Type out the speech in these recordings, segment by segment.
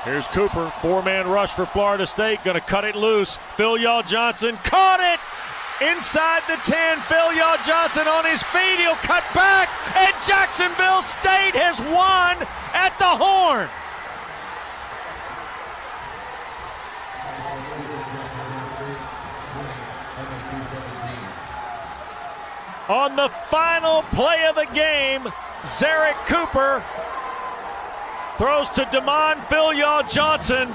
Here's Cooper, four-man rush for Florida State, going to cut it loose. Phil Johnson caught it inside the 10. Phil Johnson on his feet, he'll cut back, and Jacksonville State has won at the Horn. On the final play of the game, Zarek Cooper throws to Phil Johnson,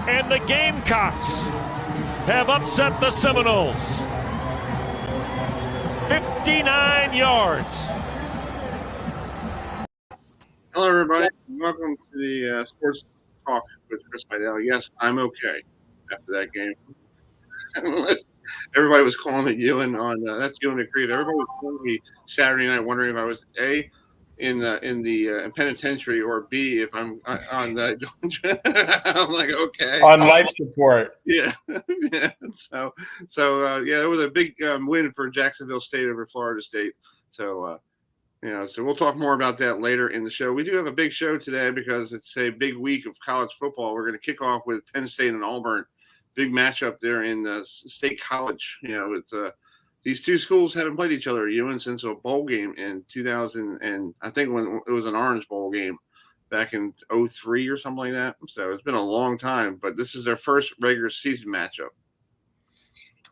and the Gamecocks have upset the Seminoles. 59 yards. Hello, everybody. Welcome to the Sports Talk with Chris Heidel. Yes, I'm okay after that game. Everybody was calling me Ewan on that's Ewan McCreeve. Everybody was calling me Saturday night, wondering if I was A, in the penitentiary, or B, if I'm on the. I'm like, okay, on life support. Yeah, yeah. So yeah, it was a big win for Jacksonville State over Florida State. So so we'll talk more about that later in the show. We do have a big show today because it's a big week of college football. We're going to kick off with Penn State and Auburn. Big matchup there in State College. With these two schools haven't played each other, Ewan, since a bowl game in 2000, and I think when it was an Orange Bowl game back in 2003 or something like that. So it's been a long time, but this is their first regular season matchup.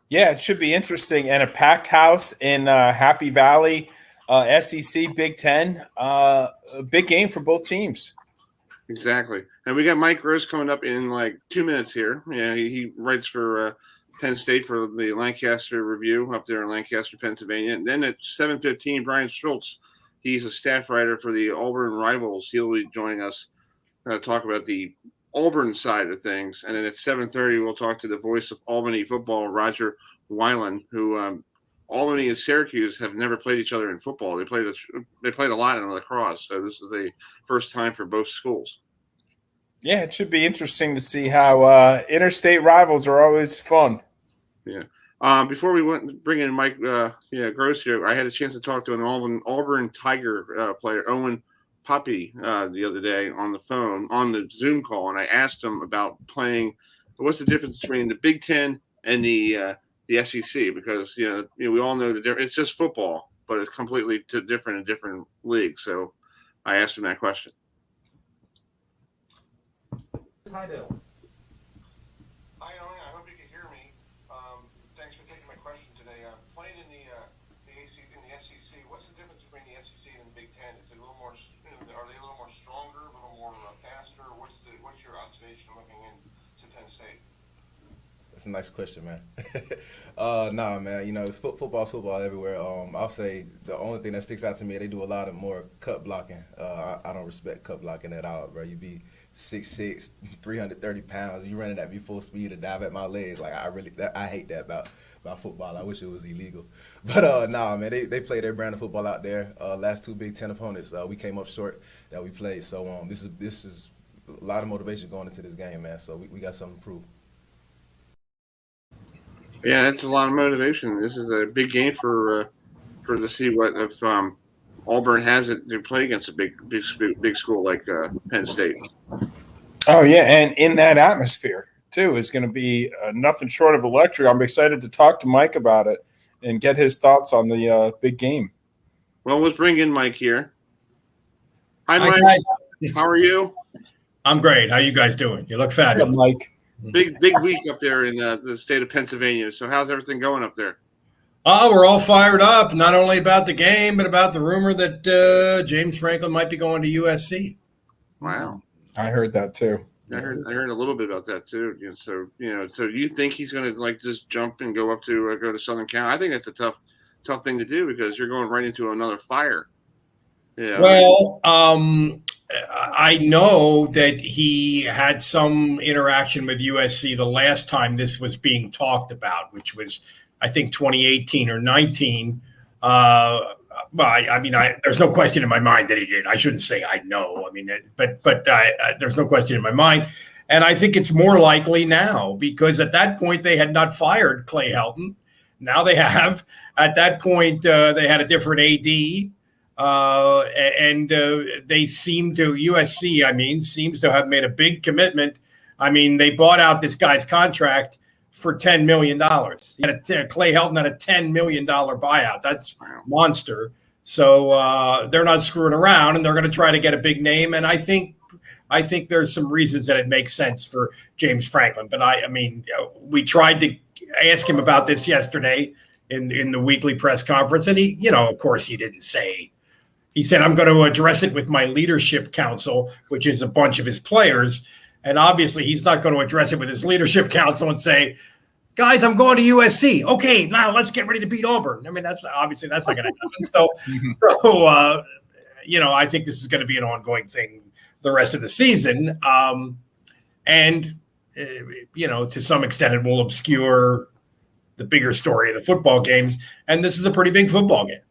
Yeah, it should be interesting. And a packed house in Happy Valley, SEC, Big Ten. A big game for both teams. Exactly. And we got Mike Gross coming up in like 2 minutes here. Yeah, he writes for Penn State for the Lancaster Review up there in Lancaster, Pennsylvania. And then at 7:15, Brian Schultz, he's a staff writer for the Auburn Rivals. He'll be joining us to talk about the Auburn side of things. And then at 7:30, we'll talk to the voice of Albany football, Roger Weiland, who Albany and Syracuse have never played each other in football. They played a lot in lacrosse, so this is the first time for both schools. Yeah, it should be interesting to see how interstate rivals are always fun. Yeah. Before we bring in Mike Gross here, I had a chance to talk to an Auburn Tiger player, Owen Poppy, the other day on the phone, on the Zoom call, and I asked him about playing. What's the difference between the Big Ten and the SEC? Because we all know the difference. It's just football, but it's completely different in different leagues. So I asked him that question. Heidel. Hi, Owen. I hope you can hear me. Thanks for taking my question today. Playing in the SEC, what's the difference between the SEC and the Big Ten? Is it a little more? Are they a little more stronger, a little more faster? What's your observation looking into Penn State? That's a nice question, man. Nah, man. Football's football everywhere. I'll say the only thing that sticks out to me, they do a lot of more cut blocking. I don't respect cut blocking at all, bro. You be 6'6", 330 pounds. You running at me full speed and dive at my legs. Like I hate that about football. I wish it was illegal. But nah, man, they play their brand of football out there. Last two Big Ten opponents, we came up short that we played. So this is a lot of motivation going into this game, man. So we got something to prove. Yeah, that's a lot of motivation. This is a big game for to see what if Auburn has it to play against a big school like Penn State. Oh yeah, and in that atmosphere too is going to be nothing short of electric. I'm excited to talk to Mike about it and get his thoughts on the big game. Well, let's bring in Mike here. Hi, Mike. Guys. How are you? I'm great. How you guys doing? You look fabulous. Yeah, Mike. Big week up there in the state of Pennsylvania. So how's everything going up there? We're all fired up, not only about the game, but about the rumor that James Franklin might be going to USC. Wow. I heard that too. I heard a little bit about that too. So do you think he's going to just jump and go up to go to Southern Cal? I think that's a tough thing to do because you're going right into another fire. Yeah. Well, I know that he had some interaction with USC the last time this was being talked about, which was, I think, 2018 or 19. There's no question in my mind that he did. I shouldn't say I know. But there's no question in my mind. And I think it's more likely now because at that point they had not fired Clay Helton. Now they have. At that point, they had a different AD. and they seem to USC. Seems to have made a big commitment. They bought out this guy's contract for $10 million. Clay Helton had a $10 million buyout. That's monster. So they're not screwing around, and they're going to try to get a big name. And I think there's some reasons that it makes sense for James Franklin. But we tried to ask him about this yesterday in the weekly press conference, and he, of course, he didn't say. He said, "I'm going to address it with my leadership council," which is a bunch of his players. And obviously, he's not going to address it with his leadership council and say, "Guys, I'm going to USC. Okay, now let's get ready to beat Auburn." That's not going to happen. So, I think this is going to be an ongoing thing the rest of the season. To some extent, it will obscure the bigger story of the football games. And this is a pretty big football game.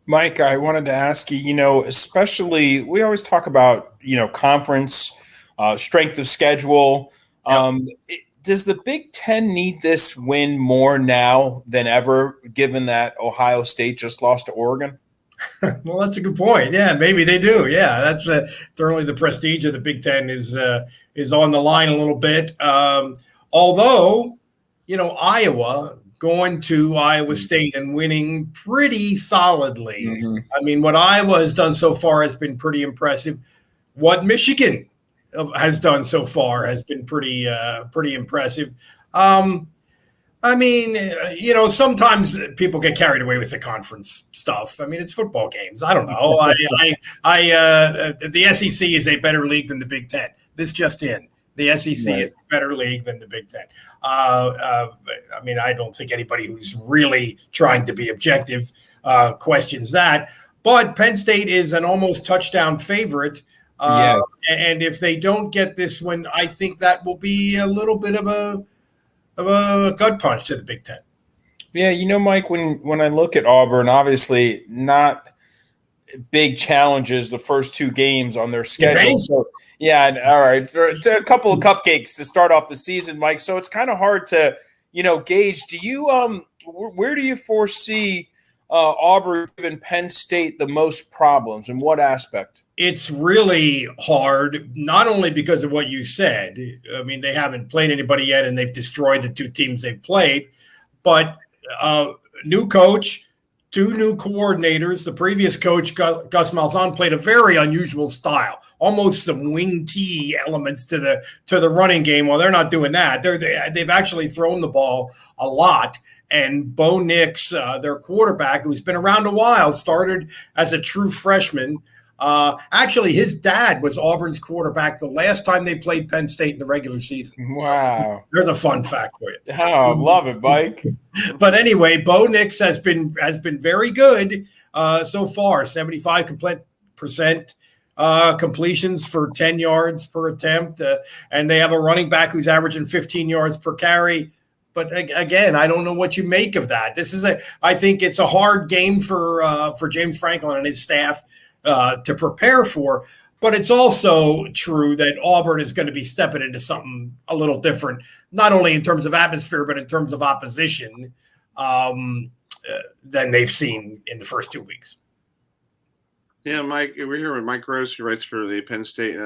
Mike, I wanted to ask you, especially we always talk about, conference, strength of schedule. Yep. Does the Big Ten need this win more now than ever, given that Ohio State just lost to Oregon? Well, that's a good point. Yeah, maybe they do. Yeah, that's certainly the prestige of the Big Ten is on the line a little bit. Although, Iowa going to Iowa State and winning pretty solidly. Mm-hmm. What Iowa has done so far has been pretty impressive. What Michigan has done so far has been pretty impressive. Sometimes people get carried away with the conference stuff. It's football games. I don't know. The SEC is a better league than the Big Ten. This just in. The SEC is a better league than the Big Ten. I don't think anybody who's really trying to be objective questions that. But Penn State is an almost touchdown favorite. Yes. And if they don't get this one, I think that will be a little bit of a gut punch to the Big Ten. Yeah, Mike, when I look at Auburn, obviously not big challenges the first two games on their schedule. So, all right. It's a couple of cupcakes to start off the season, Mike. So it's kind of hard to, gauge. Do you where do you foresee Auburn giving Penn State the most problems? In what aspect? It's really hard, not only because of what you said. They haven't played anybody yet, and they've destroyed the two teams they've played. But new coach, two new coordinators. The previous coach, Gus Malzahn, played a very unusual style, almost some wing T elements to the running game. Well, they're not doing that. They've actually thrown the ball a lot. And Bo Nix, their quarterback, who's been around a while, started as a true freshman. Actually, his dad was Auburn's quarterback the last time they played Penn State in the regular season. Wow. There's a fun fact for you. Oh, love it, Mike. But anyway, Bo Nix has been very good so far, 75% completions for 10 yards per attempt. And they have a running back who's averaging 15 yards per carry. But again, I don't know what you make of that. I think it's a hard game for James Franklin and his staff to prepare for. But it's also true that Auburn is going to be stepping into something a little different, not only in terms of atmosphere, but in terms of opposition than they've seen in the first 2 weeks. Yeah, Mike, we're here with Mike Gross, who writes for the Penn State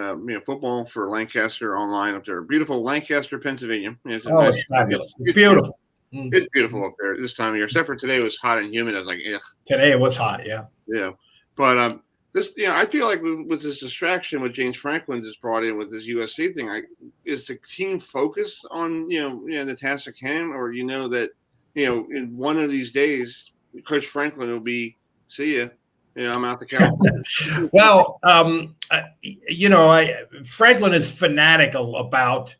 football for Lancaster Online up there. Beautiful Lancaster, Pennsylvania. It's fabulous. It's beautiful. It's beautiful up there this time of year, except for today it was hot and humid. I was like, ugh. Today it was hot, yeah. Yeah. But I feel like with this distraction what James Franklin just brought in with this USC thing, is the team focused on, the task at hand, or that, in one of these days, Coach Franklin will be, see ya. I'm out the couch. Well, Franklin is fanatical about,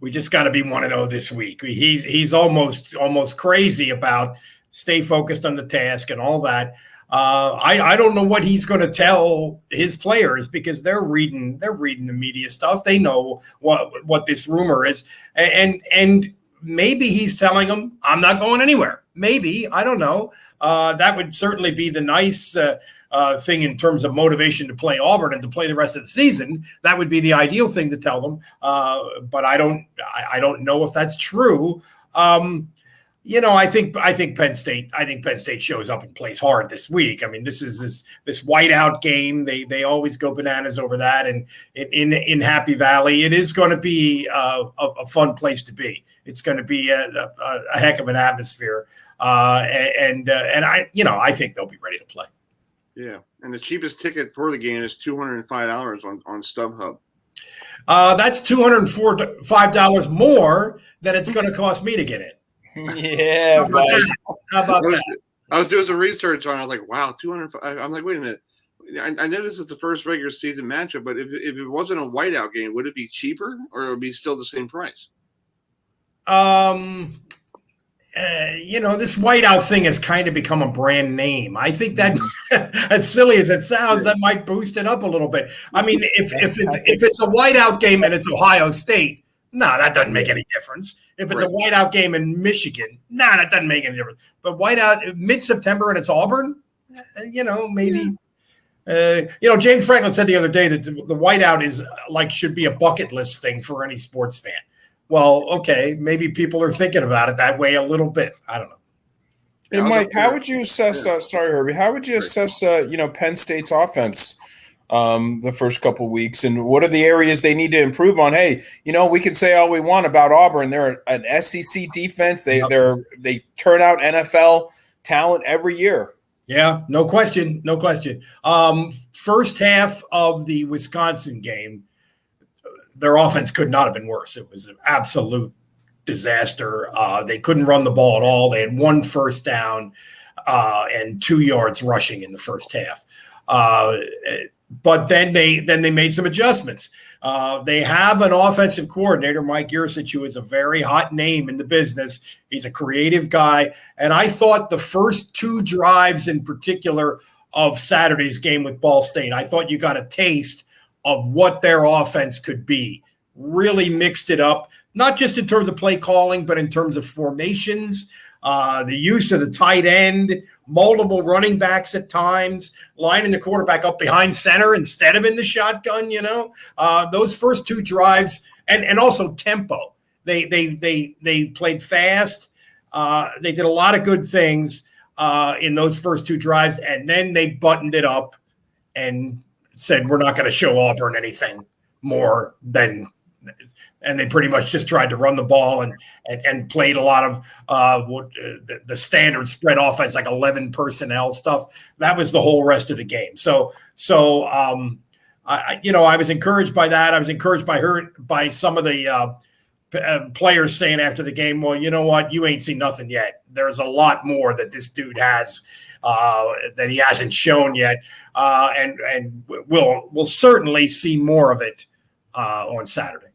we just got to be 1-0 this week. He's almost crazy about stay focused on the task and all that. I don't know what he's going to tell his players, because they're reading the media stuff. They know what this rumor is, and maybe he's telling them, I'm not going anywhere. Maybe, I don't know. That would certainly be the nice thing in terms of motivation to play Auburn and to play the rest of the season. That would be the ideal thing to tell them. But I don't know if that's true. I think Penn State shows up and plays hard this week. I mean, this is this whiteout game. They always go bananas over that. And in Happy Valley, it is going to be a fun place to be. It's going to be a heck of an atmosphere. And I think they'll be ready to play. Yeah, and the cheapest ticket for the game is $205 on StubHub. That's $205 more than it's going to cost me to get in. Yeah, how about that? I was doing some research on it. I was like, wow, 205. I'm like, wait a minute. I know this is the first regular season matchup, but if it wasn't a whiteout game, would it be cheaper or would it be still the same price? This whiteout thing has kind of become a brand name. I think that, as silly as it sounds, that might boost it up a little bit. I mean, if it's a whiteout game and it's Ohio State, no, that doesn't make any difference. If it's a whiteout game in Michigan, that doesn't make any difference. But whiteout mid-September and it's Auburn, maybe. James Franklin said the other day that the whiteout is should be a bucket list thing for any sports fan. Well, okay, maybe people are thinking about it that way a little bit. I don't know. Hey, Mike, how would you assess? Sorry, Herbie. How would you assess? Penn State's offense the first couple of weeks, and what are the areas they need to improve on? Hey, we can say all we want about Auburn. They're an SEC defense. They turn out NFL talent every year. Yeah, no question. First half of the Wisconsin game, their offense could not have been worse. It was an absolute disaster. They couldn't run the ball at all. They had 1 first down and 2 yards rushing in the first half. But then they made some adjustments. They have an offensive coordinator, Mike Yurcich, who is a very hot name in the business. He's a creative guy. And I thought the first 2 drives in particular of Saturday's game with Ball State, I thought you got a taste of what their offense could be. Really mixed it up, not just in terms of play calling, but in terms of formations, the use of the tight end, multiple running backs at times, lining the quarterback up behind center instead of in the shotgun, those first 2 drives and also tempo. They played fast. They did a lot of good things in those first 2 drives, and then they buttoned it up and said, we're not going to show Auburn anything more than, and they pretty much just tried to run the ball and played a lot of the standard spread offense, like 11 personnel stuff. That was the whole rest of the game. So I was encouraged by that. I was encouraged by some of the players saying after the game, well, you know what? You ain't seen nothing yet. There's a lot more that this dude has that he hasn't shown yet. And we'll certainly see more of it on Saturday.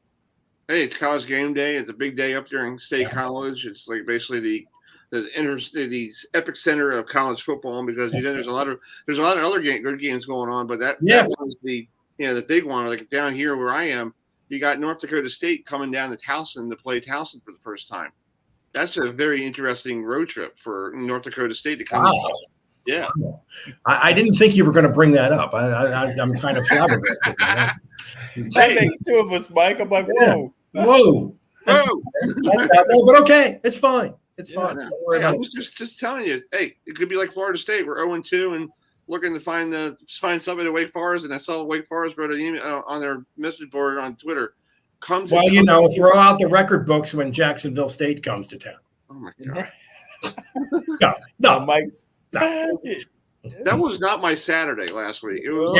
Hey, it's college game day. It's a big day up there in State College. It's like basically the epic center of college football because there's a lot of other good games going on, but that was the big one. Like down here where I am, you got North Dakota State coming down to Towson to play Towson for the first time. That's a very interesting road trip for North Dakota State to come. Wow. Yeah, I didn't think you were going to bring that up. I'm kind of flabbergasted. That makes 2 of us, Mike. I'm like, whoa. That's out there, but okay, it's fine. It's fine. No. Hey, I was just telling you. Hey, it could be like Florida State. We're 0-2 and looking to find somebody at Wake Forest, and I saw Wake Forest wrote an email on their message board on Twitter. Throw out the record books when Jacksonville State comes to town. Oh my God. No, Mike's. That was not my Saturday last week. It was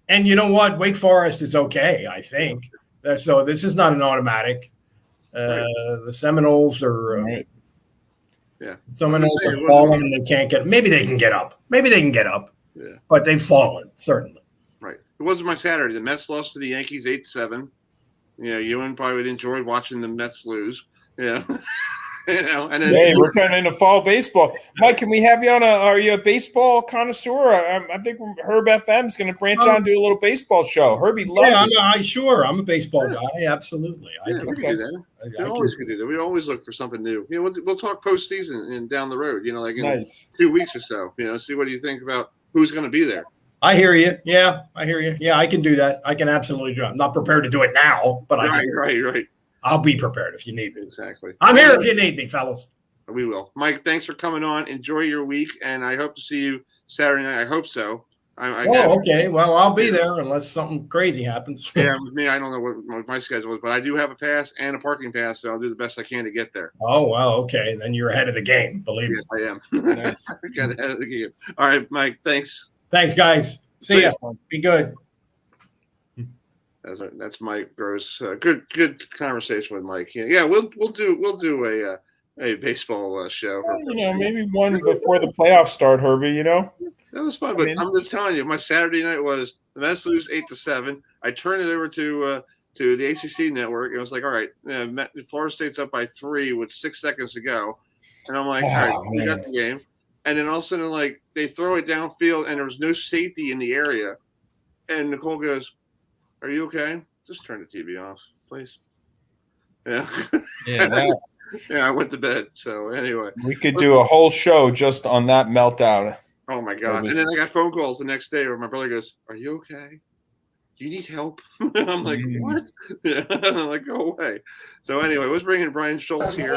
and you know what? Wake Forest is okay, I think. So this is not an automatic. The Seminoles are Seminoles have fallen and they can't get. Maybe they can get up. Yeah. But they've fallen, certainly. Right. It wasn't my Saturday. The Mets lost to the Yankees 8-7. Ewan probably would enjoy watching the Mets lose. Yeah. And then, hey, we're turning into fall baseball. Mike, can we have you on are you a baseball connoisseur? I think Herb FM is going to branch out and do a little baseball show. Herbie loves it. I'm a baseball guy. Absolutely. We can do that. We always can do that. We always look for something new. We'll talk postseason and down the road, like in 2 weeks or so, see what do you think about who's going to be there. I hear you. Yeah, I hear you. Yeah, I can do that. I can absolutely do it. I'm not prepared to do it now, but Right. I'll be prepared if you need me. Exactly. I'm here if you need me, fellas. We will. Mike, thanks for coming on. Enjoy your week, and I hope to see you Saturday night. I hope so. Okay. Well, I'll be there unless something crazy happens. Yeah, with me, I don't know what my schedule is, but I do have a pass and a parking pass, so I'll do the best I can to get there. Oh, well, okay. Then you're ahead of the game, believe me. Yes, I am. Nice. I got ahead of the game. All right, Mike, thanks. Thanks, guys. See ya. Be good. That's Mike Gross. Good conversation with Mike. Yeah, we'll do a baseball show. Maybe one before the playoffs start, Herbie. That was fun, but I'm just telling you, my Saturday night was the Mets lose 8-7. I turned it over to the ACC network. It was like, all right, Florida State's up by 3 with 6 seconds to go, and I'm like, all right, we got the game. And then all of a sudden, like, they throw it downfield, and there was no safety in the area. And Nicole goes, "Are you okay? Just turn the TV off, please." Yeah. Yeah. Yeah, I went to bed. So anyway, We could do a whole show just on that meltdown. oh my God. And then I got phone calls the next day where my brother goes, "Are you okay? Do you need help?" I'm like, "What?" Yeah. I'm like, "Go away." So anyway, let's bring in Brian Schultz here.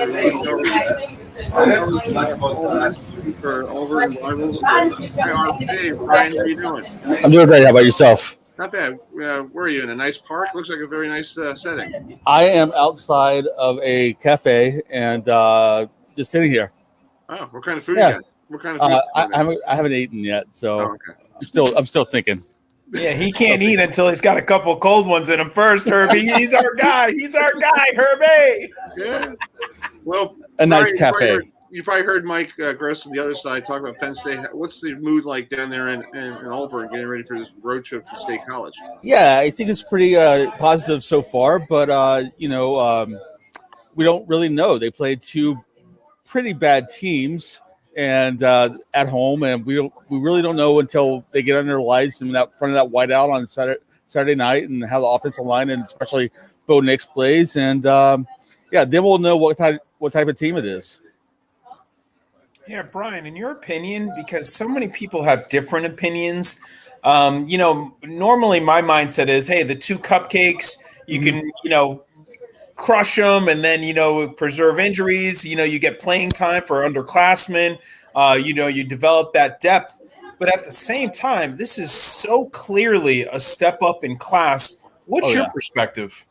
For Auburn rivals. Hey, Brian, how you doing? I'm doing great. How about yourself? Not bad. Where are you? In a nice park? Looks like a very nice setting. I am outside of a cafe and just sitting here. Oh, what kind of food you got? What kind of food? I haven't eaten yet, so okay. I'm still thinking. Yeah, he can't eat until he's got a couple of cold ones in him first, Herbie. He's our guy. Herbie. Yeah. Well, A nice cafe. You probably heard Mike Gross on the other side talk about Penn State. What's the mood like down there in Auburn getting ready for this road trip to State College? Yeah, I think it's pretty positive so far, but we don't really know. They played 2 pretty bad teams and at home, and we really don't know until they get under the lights and that front of that whiteout on Saturday night and how the offensive line and especially Bo Nix plays, and then we'll know what type of team it is. Yeah, Brian, in your opinion, because so many people have different opinions, normally my mindset is, hey, the 2 cupcakes, you can, crush them and then, preserve injuries. You get playing time for underclassmen. You develop that depth. But at the same time, this is so clearly a step up in class. What's your perspective?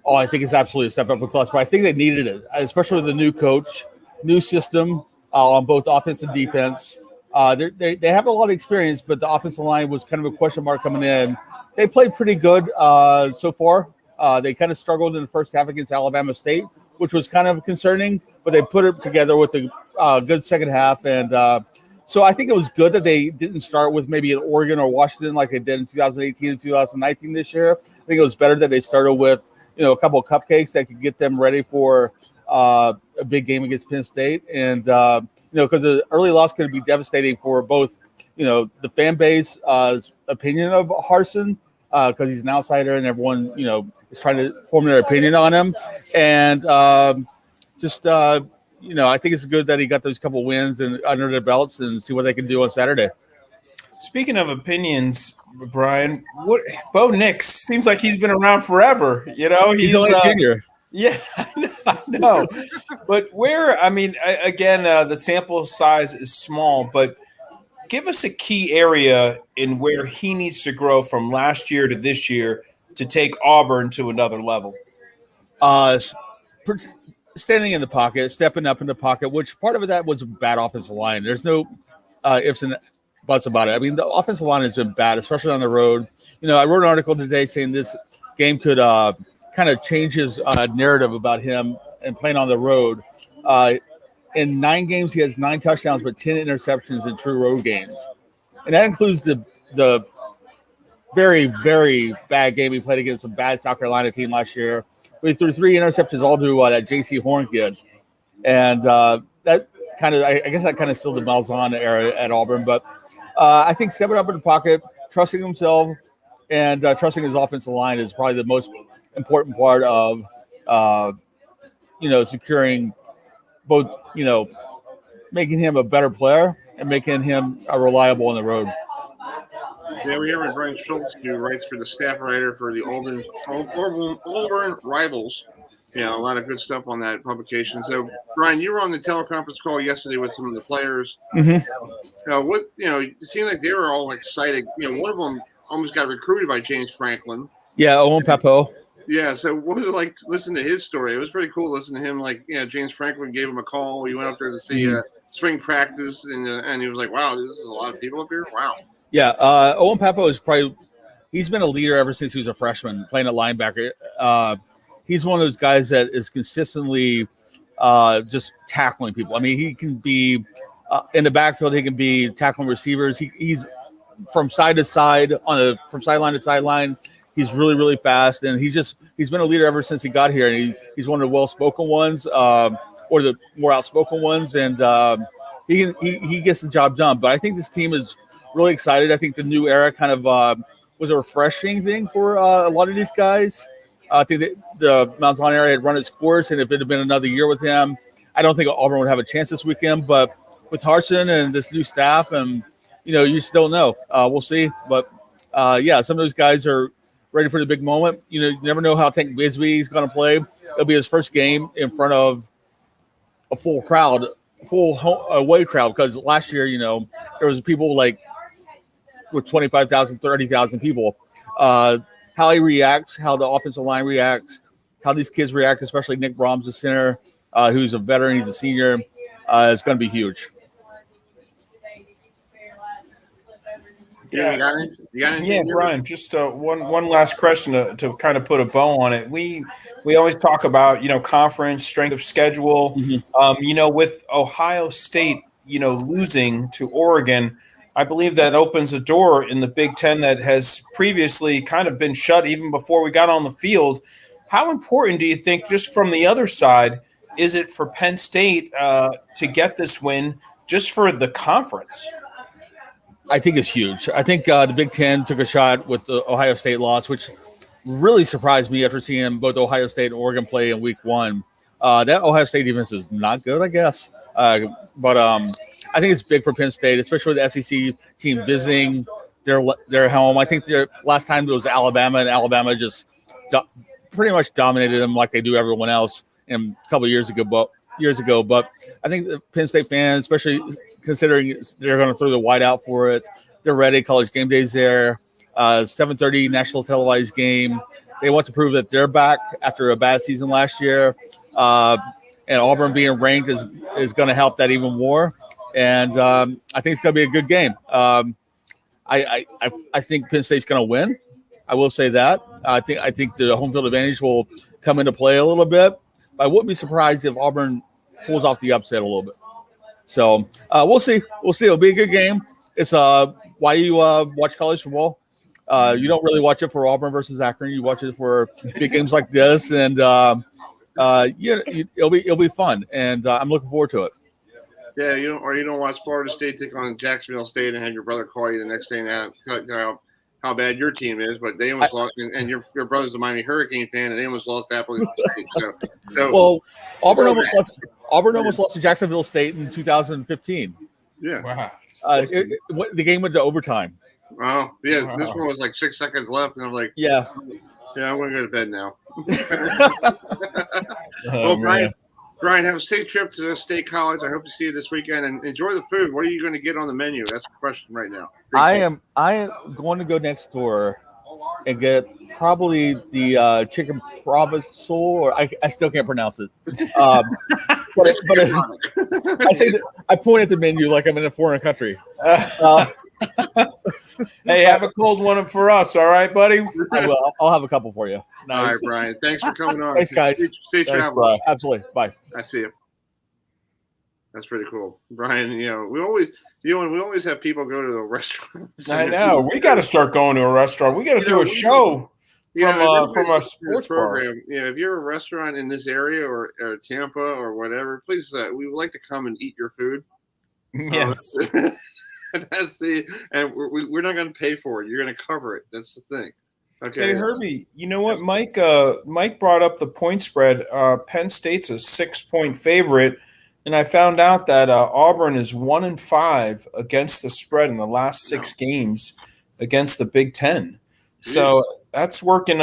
Oh, I think it's absolutely a step up in class, but I think they needed it, especially with the new coach, new system. On both offense and defense. They have a lot of experience, but the offensive line was kind of a question mark coming in. They played pretty good so far. They kind of struggled in the first half against Alabama State, which was kind of concerning, but they put it together with a good second half. And so I think it was good that they didn't start with maybe an Oregon or Washington like they did in 2018 and 2019 this year. I think it was better that they started with, a couple of cupcakes that could get them ready for a big game against Penn State, and because the early loss could be devastating for both, the fan base opinion of Harsin because he's an outsider and everyone, is trying to form their opinion on him, and I think it's good that he got those couple wins and under their belts and see what they can do on Saturday. Speaking of opinions, Brian, Bo Nix seems like he's been around forever. He's only a junior. Yeah, I know. But the sample size is small, but give us a key area in where he needs to grow from last year to this year to take Auburn to another level. Standing in the pocket, stepping up in the pocket, which part of that was a bad offensive line. There's no ifs and buts about it. I mean, the offensive line has been bad, especially on the road. I wrote an article today saying this game could kind of change his narrative about him and playing on the road. In 9 games, he has 9 touchdowns, but 10 interceptions in true road games. And that includes the very, very bad game he played against a bad South Carolina team last year. He threw 3 interceptions all to that J.C. Horn kid. And that kind of, I guess that kind of still the Malzahn era at Auburn. But I think stepping up in the pocket, trusting himself, and trusting his offensive line is probably the most important part of, securing both, making him a better player and making him reliable on the road. Yeah, we're here with Brian Schultz, who writes for the staff writer for the Auburn Rivals. Yeah, a lot of good stuff on that publication. So, Brian, you were on the teleconference call yesterday with some of the players. It seemed like they were all excited. One of them almost got recruited by James Franklin. Yeah, Owen Papo. Yeah, so what was it like to listen to his story? It was pretty cool listening to him. James Franklin gave him a call. He went up there to see spring practice, and he was like, wow, this is a lot of people up here. Wow. Yeah, Owen Papo is he's been a leader ever since he was a freshman playing at linebacker. He's one of those guys that is consistently just tackling people. I mean, he can be in the backfield. He can be tackling receivers. He's from side to side from sideline to sideline. He's really, really fast, and he's been a leader ever since he got here. And he's one of the well-spoken ones, or the more outspoken ones, and he gets the job done. But I think this team is really excited. I think the new era kind of was a refreshing thing for a lot of these guys. I think that the Mount Zion area had run its course, and if it had been another year with him, I don't think Auburn would have a chance this weekend. But with Towson and this new staff, and you just don't know. We'll see. But some of those guys are ready for the big moment. You never know how Tank Bisbee is going to play. It'll be his first game in front of a full crowd, away crowd. Because last year, there was people with 25,000, 30,000 people. How he reacts, how the offensive line reacts, how these kids react, especially Nick Brahms, the center, who's a veteran, he's a senior, is going to be huge. Yeah, you got anything? Yeah, Brian, just one last question to kind of put a bow on it. We always talk about, conference, strength of schedule. With Ohio State, losing to Oregon, I believe that opens a door in the Big Ten that has previously kind of been shut even before we got on the field. How important do you think, just from the other side, is it for Penn State to get this win just for the conference? I think it's huge. I think the Big Ten took a shot with the Ohio State loss, which really surprised me after seeing both Ohio State and Oregon play in week one. That Ohio State defense is not good, I guess. But I think it's big for Penn State, especially with the SEC team visiting their home. I think their last time it was Alabama, and Alabama just pretty much dominated them like they do everyone else a couple of years ago. But I think the Penn State fans, especially considering they're going to throw the white out for it, they're ready. College game day's there. 7:30 national televised game. They want to prove that they're back after a bad season last year. And Auburn being ranked is going to help that even more. And I think it's going to be a good game. I think Penn State's going to win. I will say that. I think the home field advantage will come into play a little bit. But I wouldn't be surprised if Auburn pulls off the upset a little bit. So we'll see. It'll be a good game. It's why you watch college football. You don't really watch it for Auburn versus Akron. You watch it for big games like this, and it'll be fun. And I'm looking forward to it. Yeah, you don't watch Florida State take on Jacksonville State and have your brother call you the next day and tell you how bad your team is, but they almost lost, and your brother's a Miami Hurricane fan, and they almost lost to Appalachian State. So Auburn almost lost to Jacksonville State in 2015. Yeah, wow. The game went to overtime. Oh, yeah. Wow. This one was like 6 seconds left, and I'm like, yeah, I'm going to go to bed now. Well, Brian, have a safe trip to State College. I hope to see you this weekend, and enjoy the food. What are you going to get on the menu? That's the question right now. I am going to go next door and get probably the chicken provençal, or I still can't pronounce it. But I point at the menu like I'm in a foreign country. Hey, have a cold one for us, all right, buddy? I will. I'll have a couple for you. Nice. All right, Brian. Thanks for coming on. Thanks, guys. Safe travel. Absolutely. Bye. I see you. That's pretty cool, Brian. We always have people go to the restaurants. I know. We got to start going to a restaurant. We got to do a show from a sports program. Yeah, if you're a restaurant in this area or Tampa or whatever, please, we would like to come and eat your food. Yes. We're not going to pay for it. You're going to cover it. That's the thing. Okay. Hey, Herbie, you know what? Mike brought up the point spread. Penn State's a 6-point favorite, and I found out that Auburn is 1-5 against the spread in the last 6 games against the Big Ten. So that's working,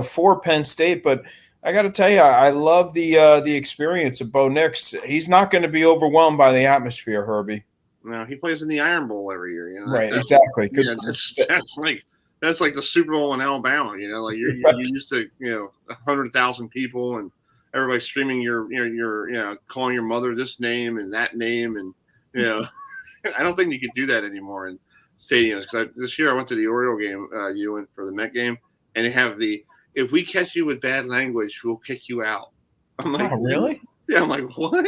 for Penn State. But I got to tell you, I love the experience of Bo Nix. He's not going to be overwhelmed by the atmosphere, Herbie. No, he plays in the Iron Bowl every year. You know, Right, exactly. Yeah, that's like the Super Bowl in Alabama. You know, like you're used to 100,000 people and everybody streaming your calling your mother this name and that name, and I don't think you could do that anymore in stadiums. Because this year I went to the Oriole game, you went for the Met game, and they have if we catch you with bad language, we'll kick you out. I'm like, oh, really? Yeah, I'm like, what?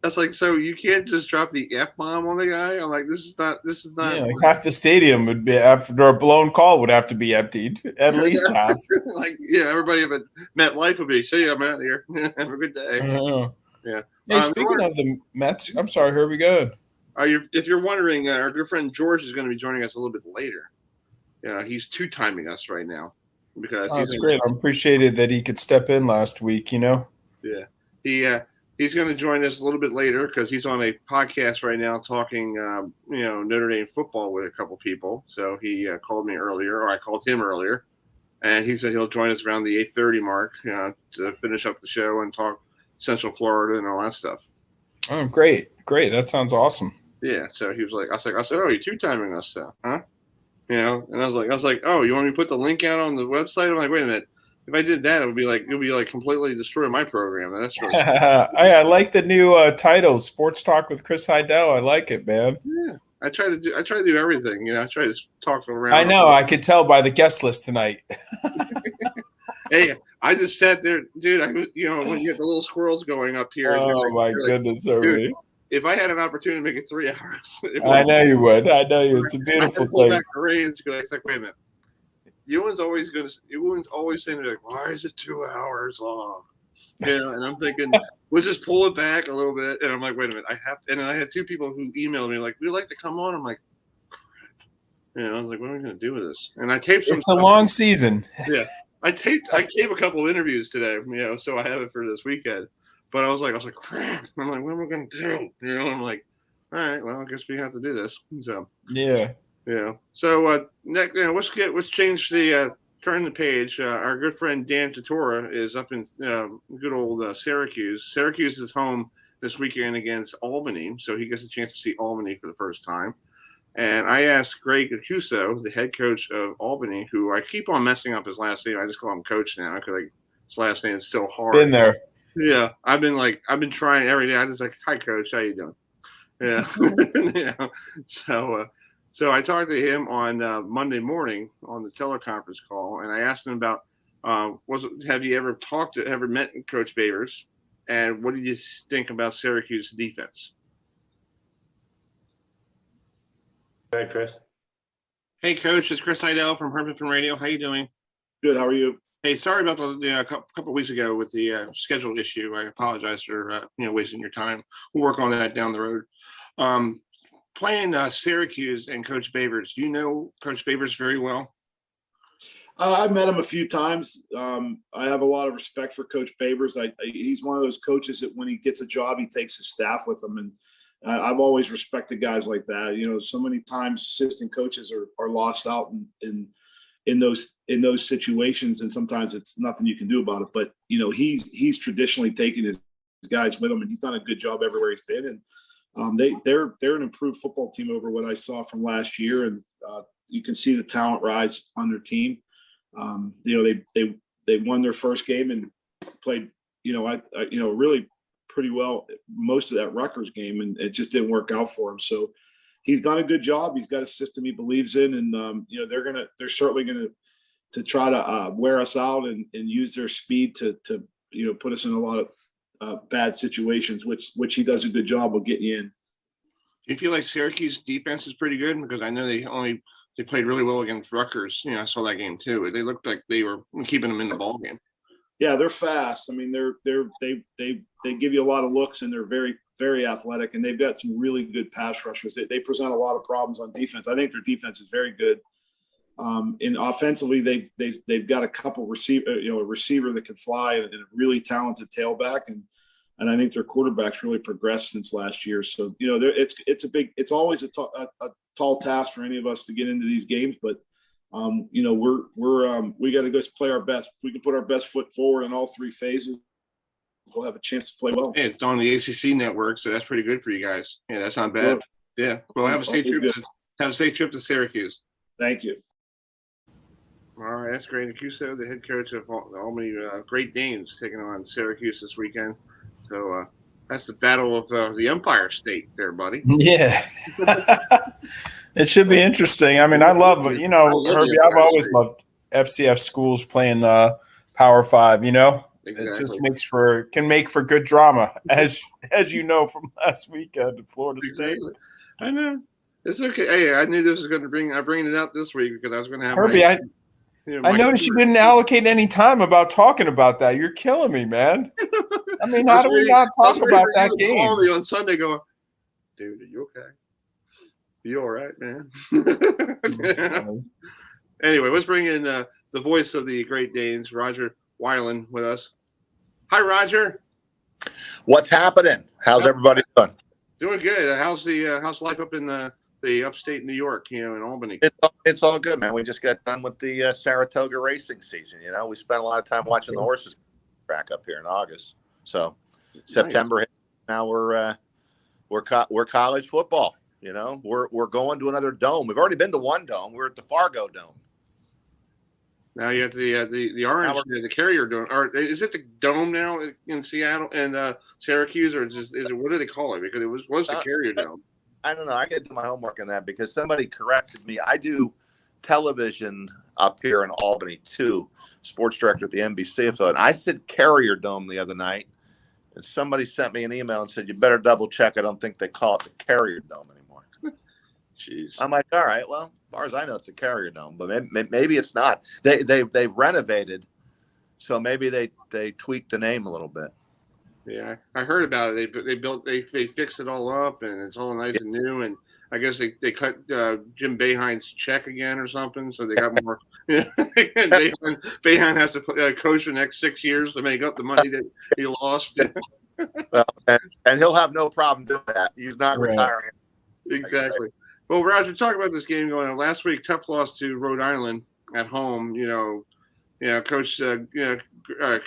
That's like, so you can't just drop the F-bomb on the guy? I'm like, this is not. Yeah, like half the stadium would be, after a blown call, would have to be emptied. At least half. Everybody at MetLife would be, see you, I'm out of here. Have a good day. Yeah. Hey, speaking of the Mets, I'm sorry, Herbie, go ahead. If you're wondering, our good friend George is going to be joining us a little bit later. Yeah, he's two-timing us right now. Because that's great. I appreciated that he could step in last week, Yeah. He's going to join us a little bit later because he's on a podcast right now talking, Notre Dame football with a couple people. So he called me earlier, or I called him earlier, and he said he'll join us around the 8:30 mark to finish up the show and talk Central Florida and all that stuff. Oh, great. That sounds awesome. Yeah. So he was like, I said, oh, you're two-timing us, huh? And I was like, oh, you want me to put the link out on the website? I'm like, wait a minute. If I did that, it would be like completely destroy my program. That's really I like the new title, Sports Talk with Chris Heidel. I like it, man. Yeah, I try to do everything. I try to talk around. I know. I could tell by the guest list tonight. Hey, I just sat there, dude. When you have the little squirrels going up here. Oh my goodness, Herbie. If I had an opportunity to make it 3 hours, I know you would. I know you. It's a beautiful thing. Back the reins, it's like, wait a minute. Ewan's always saying, like, why is it 2 hours long? And I'm thinking, we'll just pull it back a little bit. And I'm like, wait a minute, I have to. And then I had two people who emailed me, like, we'd like to come on. I'm like, crap. I was like, what are we going to do with this? And I taped some. It's a long season. Yeah. I taped a couple of interviews today, so I have it for this weekend. But I was like, crap. I'm like, what am I going to do? I'm like, all right, well, I guess we have to do this. So yeah. So next, let's change turn the page. Our good friend Dan Tatora is up in good old Syracuse. Syracuse is home this weekend against Albany, so he gets a chance to see Albany for the first time. And I asked Greg Acuso, the head coach of Albany, who I keep on messing up his last name. I just call him Coach now because his last name is so hard. Been there. Yeah, I've been trying every day. I just like, hi, Coach, how you doing? Yeah. So I talked to him on Monday morning on the teleconference call, and I asked him about have you ever met Coach Babers, and what did you think about Syracuse defense? Go ahead, Chris. Hey, Coach, it's Chris Heidel from Hermanton Radio. How you doing? Good. How are you? Hey, sorry about a couple of weeks ago with the schedule issue. I apologize for wasting your time. We'll work on that down the road. Playing Syracuse and Coach Babers, do you know Coach Babers very well? I've met him a few times. I have a lot of respect for Coach Babers. He's one of those coaches that when he gets a job, he takes his staff with him, and I've always respected guys like that. So many times assistant coaches are lost out in those situations, and sometimes it's nothing you can do about it. But he's traditionally taken his guys with him, and he's done a good job everywhere he's been. And they're an improved football team over what I saw from last year, and you can see the talent rise on their team. They won their first game and played really pretty well most of that Rutgers game, and it just didn't work out for him. So he's done a good job. He's got a system he believes in, and they're certainly gonna try to wear us out and use their speed to put us in a lot of bad situations, which he does a good job of getting you in. Do you feel like Syracuse defense is pretty good? Because I know they played really well against Rutgers. I saw that game too. They looked like they were keeping them in the ball game. Yeah, they're fast. I mean, they give you a lot of looks, and they're very, very athletic, and they've got some really good pass rushers. They present a lot of problems on defense. I think their defense is very good. And offensively, they've got a couple a receiver that can fly, and a really talented tailback, and I think their quarterback's really progressed since last year. So it's always a tall task for any of us to get into these games, but We got to go play our best. If we can put our best foot forward in all three phases, we'll have a chance to play well. Yeah, it's on the ACC network, so that's pretty good for you guys. Yeah, that's not bad. Yeah, well, have a safe trip. Have a safe trip to Syracuse. Thank you. All right, that's great. Cuso, the head coach of Albany Great Danes, taking on Syracuse this weekend. So that's the battle of the Empire State there, buddy. Yeah. It should be interesting. I mean, I love Herbie, I've always loved FCS schools playing Power 5, Exactly. It just can make for good drama, as you know from last weekend at Florida State. I know. It's okay. Hey, I knew this was going to bring it out this week because I was going to have Herbie, I noticed you didn't allocate any time about talking about that. You're killing me, man. I mean, how do we not talk about that game? Call me on Sunday going, dude, are you okay? You all right, man? Anyway, let's bring in the voice of the Great Danes, Roger Weiland, with us. Hi, Roger. What's happening? How's everybody doing? Doing good. How's life up in the upstate New York, in Albany? It's all good, man. We just got done with the Saratoga racing season. We spent a lot of time watching the horses track up here in August. So September, now we're college football. We're going to another dome. We've already been to one dome. We're at the Fargo Dome. Now you have the orange, the Carrier Dome. Or is it the dome now in Seattle and Syracuse, or is it what do they call it? Because it was the Carrier Dome. I don't know. I got to do my homework on that because somebody corrected me. I do television up here in Albany too, sports director at the NBC. And I said Carrier Dome the other night, and somebody sent me an email and said, "You better double check. I don't think they call it the Carrier Dome anymore." Jeez. I'm like, all right, well, as far as I know, it's a Carrier Dome, but maybe it's not. They've renovated, so maybe they tweaked the name a little bit. Yeah, I heard about it. They fixed it all up, and it's all nice and new. And I guess they cut Jim Boeheim's check again or something, so they got more. Boeheim has to coach for the next 6 years to make up the money that he lost. Well, and he'll have no problem doing that. He's not retiring. Exactly. Well, Roger, talk about this game going on last week. Tough loss to Rhode Island at home. Coach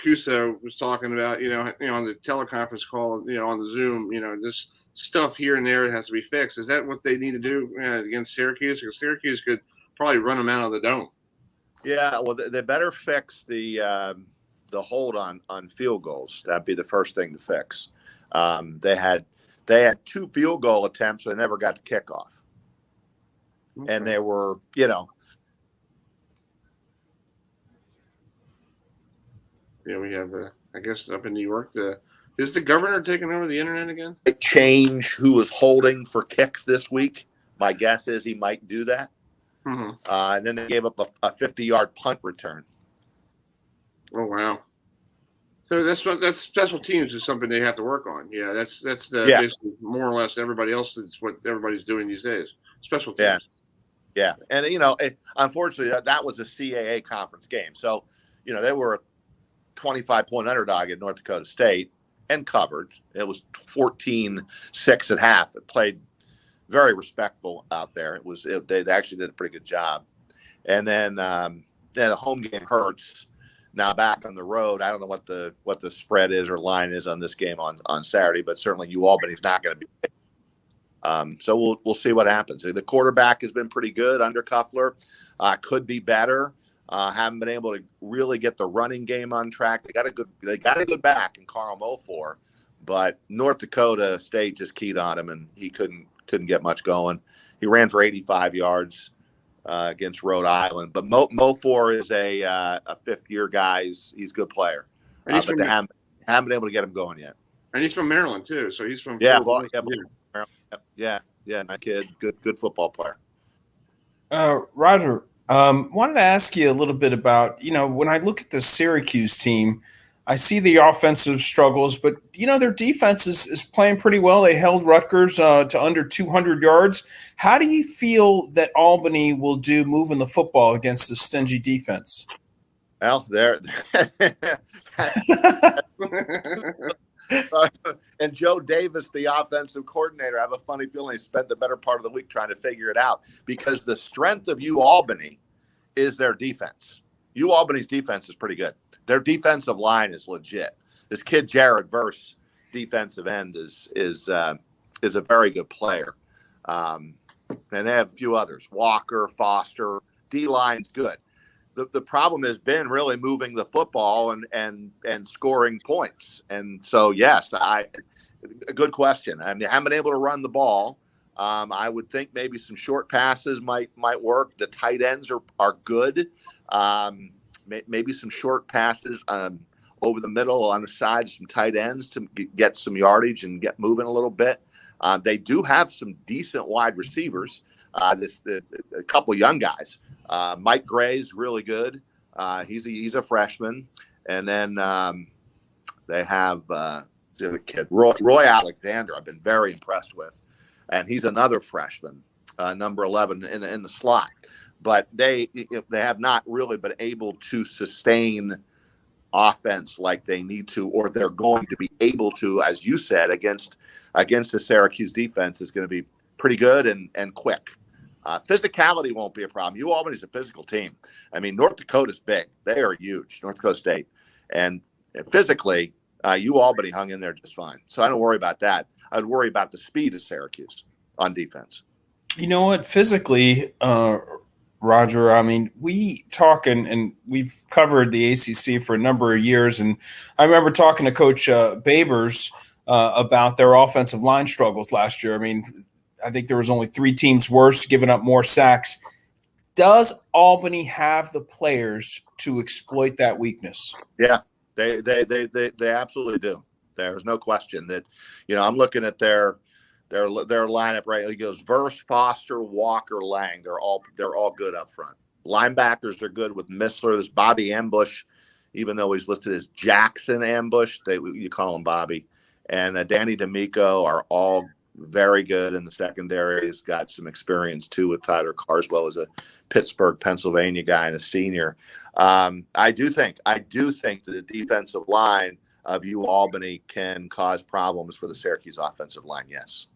Cuso was talking about on the teleconference call, on the Zoom, this stuff here and there has to be fixed. Is that what they need to do against Syracuse? Because Syracuse could probably run them out of the dome. Yeah, well, they better fix the hold on field goals. That'd be the first thing to fix. They had 2 field goal attempts. They never got the kickoff. Okay. And they were, Yeah, we have, I guess, up in New York, is the governor taking over the internet again? They change who is holding for kicks this week. My guess is he might do that. Mm-hmm. And then they gave up a 50-yard punt return. Oh, wow. So that's special teams is something they have to work on. Yeah, that's basically more or less everybody else. It's what everybody's doing these days. Special teams. Yeah. And unfortunately, that was a CAA conference game. So they were a 25-point underdog at North Dakota State and covered. It was 14-6 at half. It played very respectable out there. They actually did a pretty good job. And then the home game hurts. Now back on the road, I don't know what the spread is or line is on this game on Saturday, but certainly Albany's not going to be. So we'll see what happens. The quarterback has been pretty good under Kuffler. Could be better. Haven't been able to really get the running game on track. They got a good back in Carl Mofor, but North Dakota State just keyed on him and he couldn't get much going. He ran for 85 yards. Against Rhode Island, but Mofor is a fifth-year guy. He's a good player, but they haven't been able to get him going yet. And he's from Maryland too, so he's from Maryland. Nice kid, good football player. Roger, wanted to ask you a little bit about when I look at the Syracuse team, I see the offensive struggles, but their defense is playing pretty well. They held Rutgers to under 200 yards. How do you feel that Albany will do moving the football against the stingy defense? Well, and Joe Davis, the offensive coordinator, I have a funny feeling he spent the better part of the week trying to figure it out because the strength of Albany is their defense. Albany's defense is pretty good. Their defensive line is legit. This kid Jared Verse, defensive end, is a very good player. And they have a few others. Walker, Foster, D-line's good. The problem has been really moving the football and scoring points. And so, yes, a good question. I mean, I haven't been able to run the ball. I would think maybe some short passes might work. The tight ends are good. Maybe some short passes over the middle on the side, some tight ends to get some yardage and get moving a little bit. They do have some decent wide receivers. A couple young guys. Mike Gray's really good. He's a freshman, and then they have the other kid, Roy Alexander. I've been very impressed with, and he's another freshman, number 11 in the slot. But they have not really been able to sustain offense like they need to, or they're going to be able to, as you said, against the Syracuse defense is going to be pretty good and quick. Physicality won't be a problem. Albany's a physical team. I mean, North Dakota's big. They are huge, North Dakota State. And physically, Albany hung in there just fine. So I don't worry about that. I'd worry about the speed of Syracuse on defense. You know what? Physically, Roger, I mean, we talk and we've covered the ACC for a number of years. And I remember talking to Coach Babers about their offensive line struggles last year. I mean, I think there was only 3 teams worse, giving up more sacks. Does Albany have the players to exploit that weakness? Yeah, they absolutely do. There's no question that, I'm looking at their lineup right. It goes Verse, Foster, Walker, Lang. They're all good up front. Linebackers are good with Missler. This Bobby Ambush, even though he's listed as Jackson Ambush, you call him Bobby. And Danny D'Amico are all very good in the secondary. He's got some experience too with Tyler Carswell as a Pittsburgh, Pennsylvania guy and a senior. I do think that the defensive line of Albany can cause problems for the Syracuse offensive line. Yes.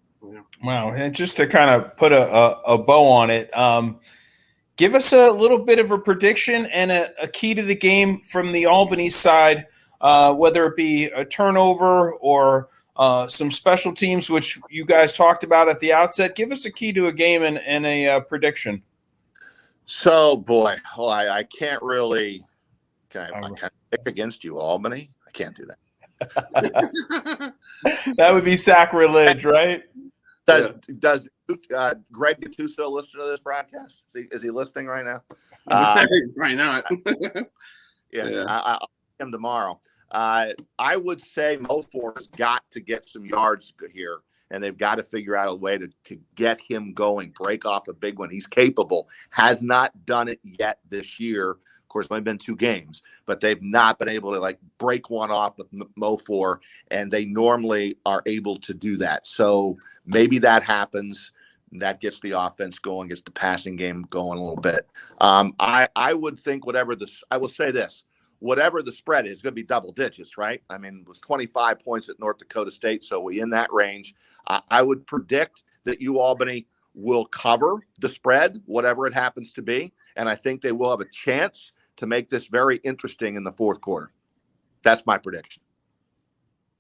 Wow. And just to kind of put a bow on it, give us a little bit of a prediction and a key to the game from the Albany side, whether it be a turnover or some special teams, which you guys talked about at the outset. Give us a key to a game and a prediction. So, boy, I can't really I can't pick against you, Albany. I can't do that. That would be sacrilege, right? Does Greg Gattuso listen to this broadcast? Is he listening right now? Right not. I'll him tomorrow. I would say Mofor's got to get some yards here, and they've got to figure out a way to get him going, break off a big one. He's capable. Has not done it yet this year. Of course, only been 2 games, but they've not been able to break one off with Mofor, and they normally are able to do that. So maybe that happens. That gets the offense going, gets the passing game going a little bit. I would think I will say this. Whatever the spread is going to be double digits, right? I mean, it was 25 points at North Dakota State, so we in that range. I would predict that Albany will cover the spread, whatever it happens to be, and I think they will have a chance to make this very interesting in the fourth quarter. That's my prediction.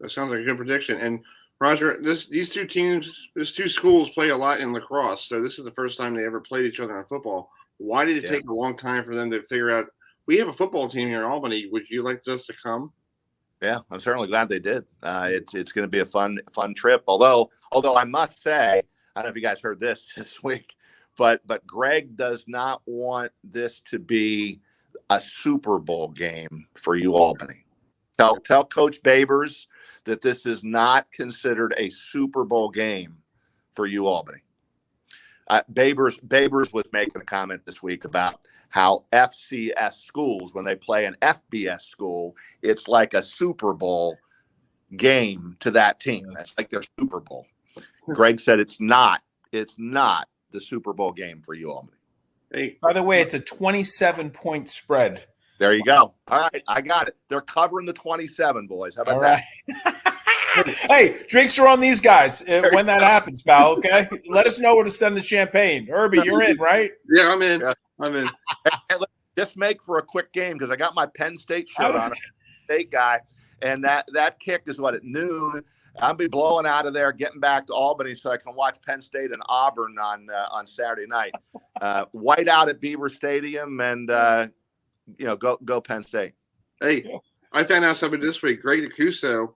That sounds like a good prediction. And Roger, these 2 teams, these 2 schools play a lot in lacrosse, so this is the first time they ever played each other in football. Why did it take a long time for them to figure out? We have a football team here in Albany. Would you like us to come? Yeah, I'm certainly glad they did. It's going to be a fun trip. Although I must say, I don't know if you guys heard this week, but Greg does not want this to be a Super Bowl game for Albany. Tell Coach Babers that this is not considered a Super Bowl game for Albany. Babers was making a comment this week about how FCS schools, when they play an FBS school, it's like a Super Bowl game to that team. That's like their Super Bowl. Greg said it's not the Super Bowl game for Albany. Hey, by the way, it's a 27-point spread. There you go. All right, I got it. They're covering the 27, boys. How about that? Hey, drinks are on these guys when that happens, pal, okay? Let us know where to send the champagne. Herbie, you're in, right? Yeah, I'm in. I'm in. Hey, look, just make for a quick game because I got my Penn State shirt on. State guy, and that kick is what, at noon. I'll be blowing out of there, getting back to Albany so I can watch Penn State and Auburn on Saturday night. White out at Beaver Stadium, and go Penn State. Hey, I found out something this week. Greg DeCuso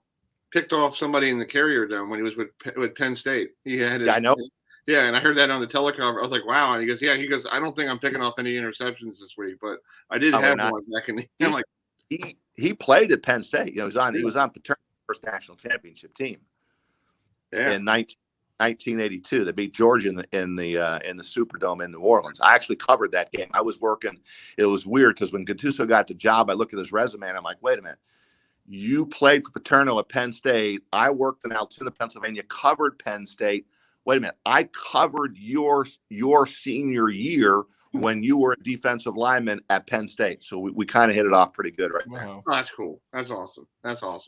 picked off somebody in the Carrier Dome when he was with Penn State. He had I know. Yeah, and I heard that on the telecom. I was like, wow. And he goes, I don't think I'm picking off any interceptions this week, but I did have one back in the I'm like, he played at Penn State. He was on Paterno's first national championship team in 1982. They beat Georgia in the Superdome in New Orleans. I actually covered that game. I was working. It was weird because when Gattuso got the job, I looked at his resume and I'm like, wait a minute. You played for Paterno at Penn State. I worked in Altoona, Pennsylvania, covered Penn State. Wait a minute. I covered your senior year when you were a defensive lineman at Penn State. So we kind of hit it off pretty good right now. Oh, that's cool. That's awesome.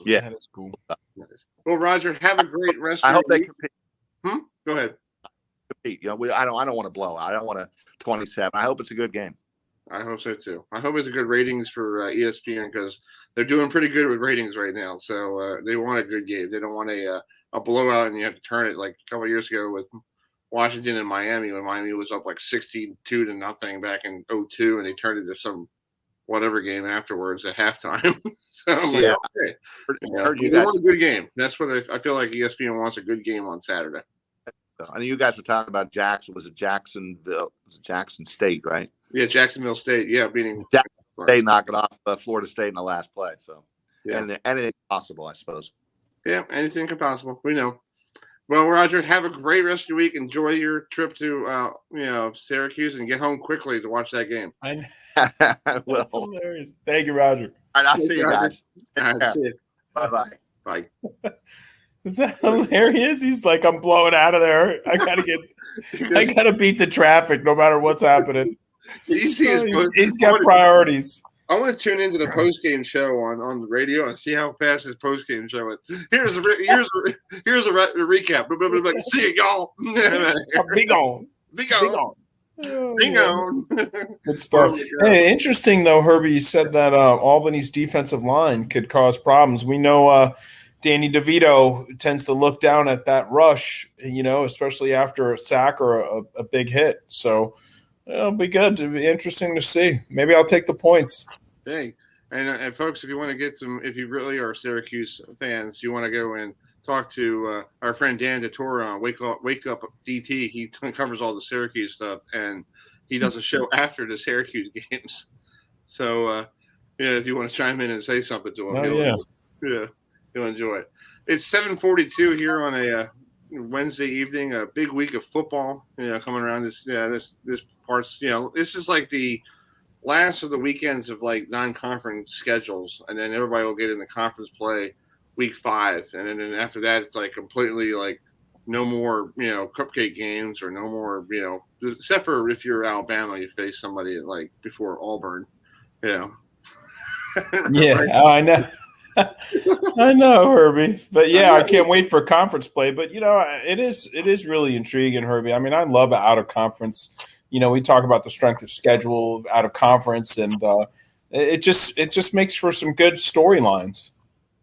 Yeah. That is cool. Nice. Well, Roger, have a great rest of I hope your they week. compete. Go ahead. Compete. I don't want to blow. I don't want to 27. I hope it's a good game. I hope so too. I hope it's a good ratings for ESPN because they're doing pretty good with ratings right now. So they want a good game. They don't want a blowout and you have to turn it like a couple of years ago with Washington and Miami when Miami was up like 62-0 back in 2002 and they turned it to some whatever game afterwards at halftime. So I'm like, okay. They want a good game. That's what I feel like ESPN wants, a good game on Saturday. I know you guys were talking about Jackson. Was it Jacksonville? Was it Jackson State, right? Yeah, Jacksonville State. Yeah, beating Jackson State knocking off Florida State in the last play. So, yeah, anything possible, I suppose. Yeah, anything possible. We know. Well, Roger, have a great rest of your week. Enjoy your trip to Syracuse and get home quickly to watch that game. I will. That's hilarious. Thank you, Roger. All right, I'll see you guys. All right, see you. Bye-bye. Bye. Is that hilarious? He's like, I'm blowing out of there. I gotta beat the traffic no matter what's happening. You see he's got priorities. I want to tune into the post-game show on the radio and see how fast his post-game show is. Here's a recap. See you, y'all. Be gone. Be gone. Be gone. Good stuff. Hey, interesting though, Herbie. You said that Albany's defensive line could cause problems. We know Danny DeVito tends to look down at that rush, especially after a sack or a big hit. So it'll be good. It'll be interesting to see. Maybe I'll take the points. Hey, and folks, if you want to get if you really are Syracuse fans, you want to go and talk to our friend Dan DeTora on Wake Up DT. He covers all the Syracuse stuff, and he does a show after the Syracuse games. So, if you want to chime in and say something to him, you'll enjoy it. It's 7:42 here on a Wednesday evening. A big week of football, coming around this parts. This is like the last of the weekends of like non-conference schedules, and then everybody will get in the conference play week 5, and then after that it's like completely like no more cupcake games or no more except for if you're Alabama, you face somebody like before Auburn. Yeah, I know. I know, Herbie, but I can't wait for conference play. But it is really intriguing, Herbie. I mean, I love out of conference. We talk about the strength of schedule out of conference, and it just makes for some good storylines.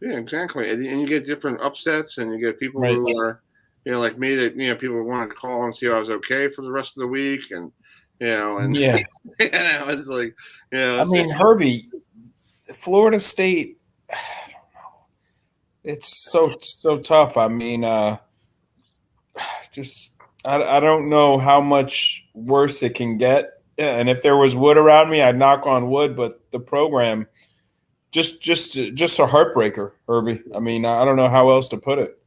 Yeah, exactly. And you get different upsets, and you get people who are, like me, that people wanted to call and see if I was okay for the rest of the week, and it's like, I mean, Herbie, Florida State. I don't know. It's so tough. I mean, I don't know how much worse it can get. Yeah, and if there was wood around me, I'd knock on wood. But the program, just a heartbreaker, Herbie. I mean, I don't know how else to put it.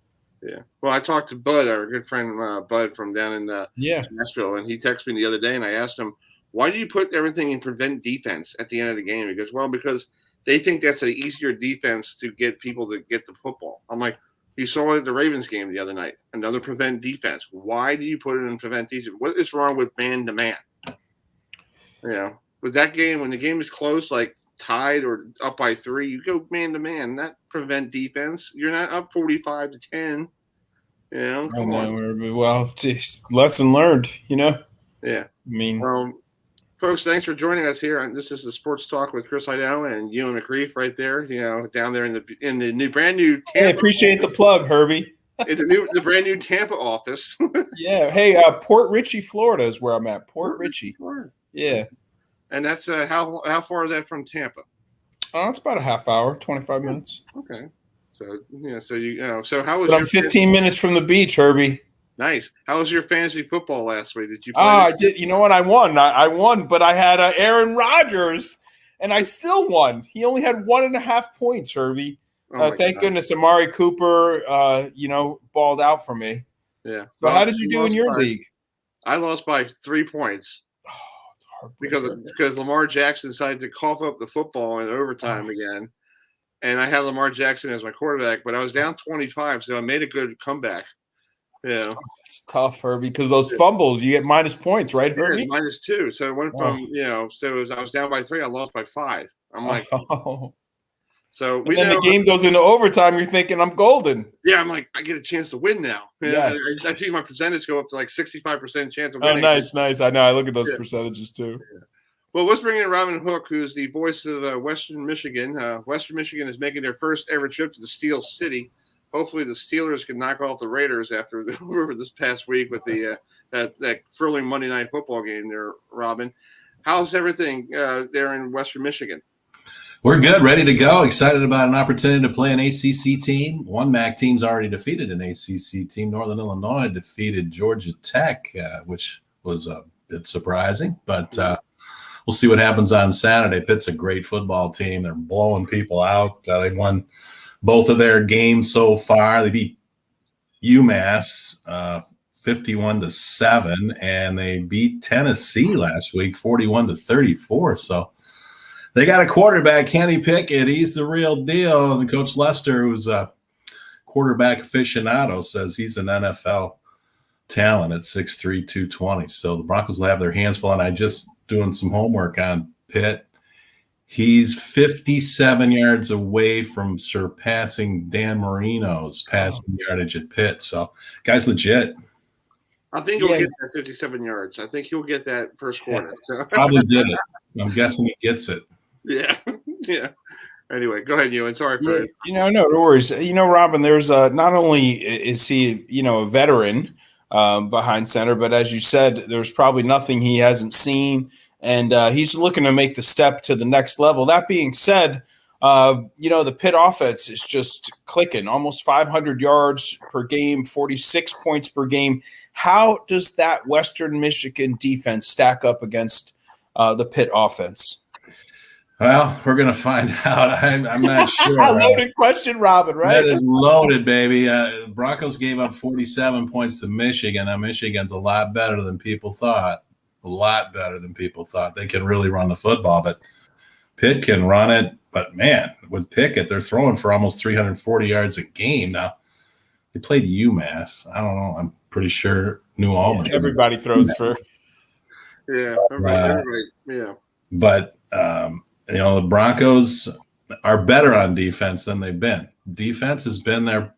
Yeah. Well, I talked to Bud, our good friend Bud from down in Nashville, and he texted me the other day, and I asked him, why do you put everything in prevent defense at the end of the game? He goes, well, because they think that's an easier defense to get people to get the football. I'm like, you saw it at the Ravens game the other night, another prevent defense. Why do you put it in prevent defense? What is wrong with man-to-man? With that game, when the game is close, like tied or up by 3, you go man-to-man, not prevent defense. You're not up 45-10. Come on. Well, geez, lesson learned, Yeah. I mean, Folks, thanks for joining us here. And this is the Sports Talk with Chris Heidel and Ewan McCreef right there. Down there in the new brand new Tampa. Hey, appreciate the plug, Herbie. In the brand new Tampa office. Yeah. Hey, Port Richey, Florida is where I'm at. Port Richey. Florida. Yeah. And that's how far is that from Tampa? It's about a half hour, 25 minutes. Okay. So how was? But I'm 15 minutes from the beach, Herbie. Nice. How was your fantasy football last week? Did you play? I did. You know what? I won. I won, but I had Aaron Rodgers, and I still won. He only had 1.5 points, Herbie. Thank goodness Amari Cooper, balled out for me. Yeah. So how did you do in your league? I lost by 3 points. Oh, it's hard because Lamar Jackson decided to cough up the football in overtime again. And I had Lamar Jackson as my quarterback, but I was down 25, so I made a good comeback. Yeah, it's tough, Herbie, because those fumbles, you get minus points, right, Herbie? Yeah, -2. So it went from I was down by 3, I lost by 5. I'm like, So then the game goes into overtime. You're thinking I'm golden. Yeah, I'm like, I get a chance to win now. Yes. I see my percentage go up to like 65% chance of winning. Oh, nice. I know. I look at those percentages too. Yeah. Well, let's bring in Robin Hook, who's the voice of Western Michigan. Western Michigan is making their first ever trip to the Steel City. Hopefully, the Steelers can knock off the Raiders after this past week with the that thrilling Monday Night Football game there, Robin. How's everything there in Western Michigan? We're good, ready to go. Excited about an opportunity to play an ACC team. One MAC team's already defeated an ACC team. Northern Illinois defeated Georgia Tech, which was a bit surprising. But we'll see what happens on Saturday. Pitt's a great football team. They're blowing people out. They won both of their games so far. They beat UMass 51-7, and they beat Tennessee last week 41-34. So they got a quarterback, Kenny Pickett. He's the real deal. And Coach Lester, who's a quarterback aficionado, says he's an NFL talent at 6'3", 220. So the Broncos will have their hands full. And I just doing some homework on Pitt. He's 57 yards away from surpassing Dan Marino's passing yardage at Pitt. So, guy's legit. I think he'll get that 57 yards. I think he'll get that first quarter. So. Probably did it. I'm guessing he gets it. Yeah. Anyway, go ahead, Ewan. Sorry for it. No worries. Robin, there's not only is he, a veteran behind center, but as you said, there's probably nothing he hasn't seen. And he's looking to make the step to the next level. That being said, the Pitt offense is just clicking, almost 500 yards per game, 46 points per game. How does that Western Michigan defense stack up against the Pitt offense? Well, we're going to find out. I'm not sure. Loaded question, Robin, right? That is loaded, baby. Broncos gave up 47 points to Michigan. Now, Michigan's a lot better than people thought. A lot better than people thought. They can really run the football, but Pitt can run it. But, man, with Pickett, they're throwing for almost 340 yards a game. Now, they played UMass. I don't know. I'm pretty sure New Albany. Everybody throws for. Yeah. Everybody. Yeah. But, the Broncos are better on defense than they've been. Defense has been their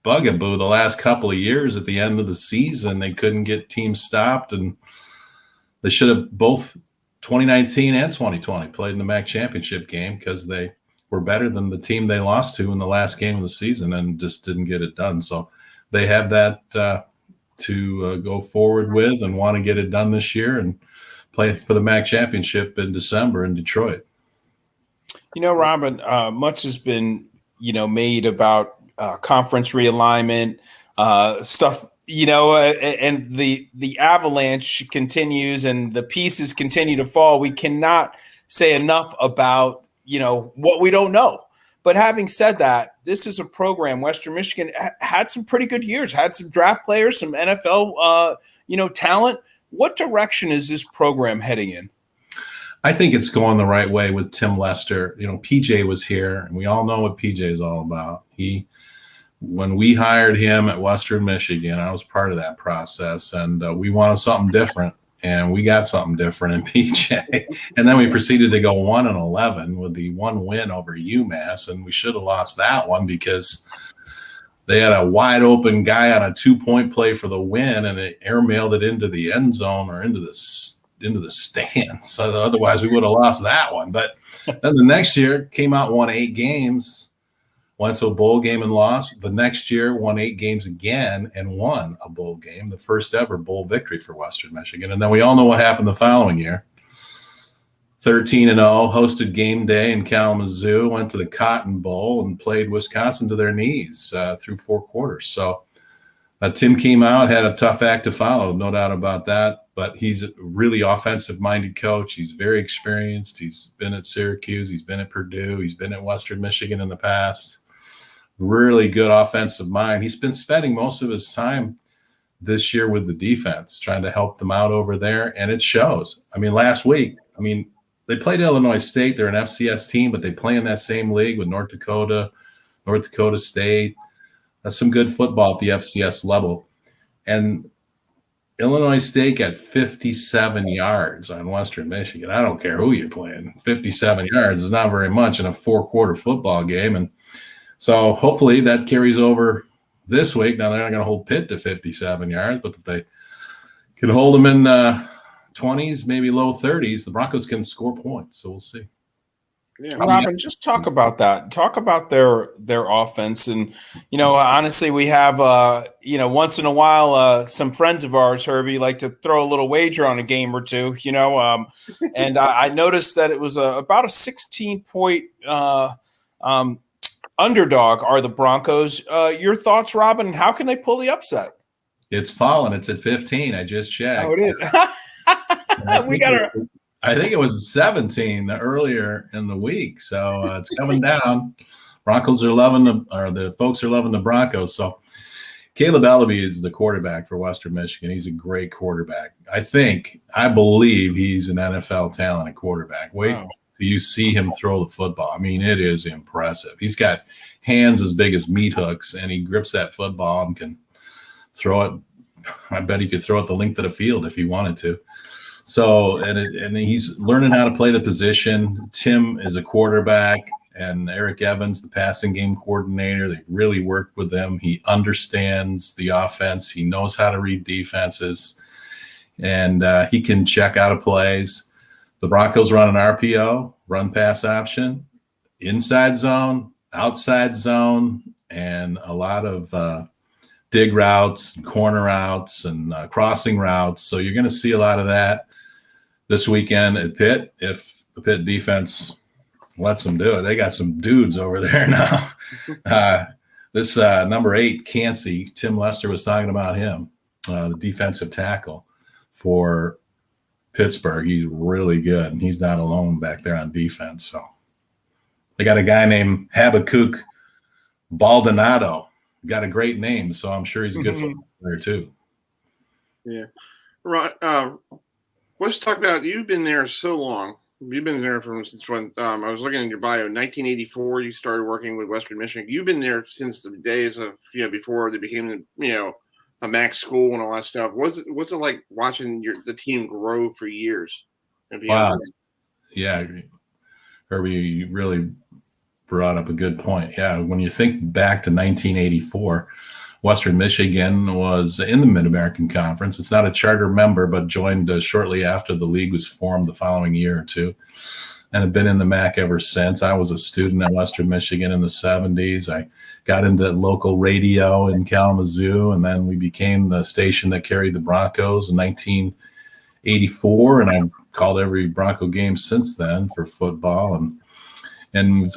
bugaboo the last couple of years. At the end of the season, they couldn't get teams stopped, and they should have both 2019 and 2020 played in the MAC championship game because they were better than the team they lost to in the last game of the season and just didn't get it done. So they have that to go forward with and want to get it done this year and play for the MAC championship in December in Detroit. Robin, much has been, made about conference realignment, stuff, and the avalanche continues and the pieces continue to fall. We cannot say enough about, what we don't know. But having said that, this is a program, Western Michigan had some pretty good years, had some draft players, some NFL, talent. What direction is this program heading in? I think it's going the right way with Tim Lester. PJ was here, and we all know what PJ is all about. When we hired him at Western Michigan, I was part of that process, and we wanted something different, and we got something different in PJ. And then we proceeded to go 1-11 with the one win over UMass, and we should have lost that one because they had a wide open guy on a 2-point play for the win, and it airmailed it into the end zone or into the into the stands. So otherwise, we would have lost that one. But then the next year came out, won 8 games, went to a bowl game and lost. The next year, won 8 games again and won a bowl game, the first ever bowl victory for Western Michigan. And then we all know what happened the following year. 13-0, hosted game day in Kalamazoo, went to the Cotton Bowl and played Wisconsin to their knees through 4 quarters. So Tim came out, had a tough act to follow, no doubt about that. But he's a really offensive-minded coach. He's very experienced. He's been at Syracuse. He's been at Purdue. He's been at Western Michigan in the past. Really good offensive mind. He's been spending most of his time this year with the defense, trying to help them out over there, and it shows. I mean, last week, they played Illinois State. They're an FCS team, but they play in that same league with North Dakota State. That's some good football at the FCS level. And Illinois State got 57 yards on Western Michigan. I don't care who you're playing. 57 yards is not very much in a 4-quarter football game. And so hopefully that carries over this week. Now, they're not going to hold Pitt to 57 yards, but if they can hold them in 20s, maybe low 30s, the Broncos can score points. So we'll see. Yeah, Robin, just talk about that. Talk about their offense. And, honestly, we have, once in a while, some friends of ours, Herbie, like to throw a little wager on a game or two, and I noticed that it was about a 16-point underdog are the Broncos. Your thoughts, Robin? How can they pull the upset? It's fallen. It's at 15. I just checked. Oh, it is. I think it was 17 earlier in the week, so it's coming down. Broncos are loving the folks are loving the Broncos. So Caleb Ellaby is the quarterback for Western Michigan. He's a great quarterback. I believe he's an NFL talent at quarterback. Wait till you see him throw the football. I mean, it is impressive. He's got hands as big as meat hooks, and he grips that football and can throw it. I bet he could throw it the length of the field if he wanted to. So, and he's learning how to play the position. Tim is a quarterback, and Eric Evans, the passing game coordinator. They really worked with them. He understands the offense. He knows how to read defenses, and he can check out of plays. The Broncos run an RPO, run pass option, inside zone, outside zone, and a lot of dig routes, and corner routes, and crossing routes. So you're going to see a lot of that this weekend at Pitt, if the Pitt defense lets them do it. They got some dudes over there now. This number 8, Cansey, Tim Lester was talking about him, the defensive tackle for Pittsburgh. He's really good, and he's not alone back there on defense. So they got a guy named Habakkuk Baldonado. Got a great name, so I'm sure he's a good football player too. Yeah. Right. Let's talk about, you've been there so long. You've been there since when I was looking at your bio, 1984, you started working with Western Michigan. You've been there since the days of, before they became, a MAC school and all that stuff. What's it like watching the team grow for years? Wow. Yeah. Herbie, you really brought up a good point. Yeah. When you think back to 1984, Western Michigan was in the Mid-American Conference. It's not a charter member, but joined shortly after the league was formed the following year or two, and have been in the MAC ever since. I was a student at Western Michigan in the 70s. I got into local radio in Kalamazoo, and then we became the station that carried the Broncos in 1984, and I've called every Bronco game since then for football, and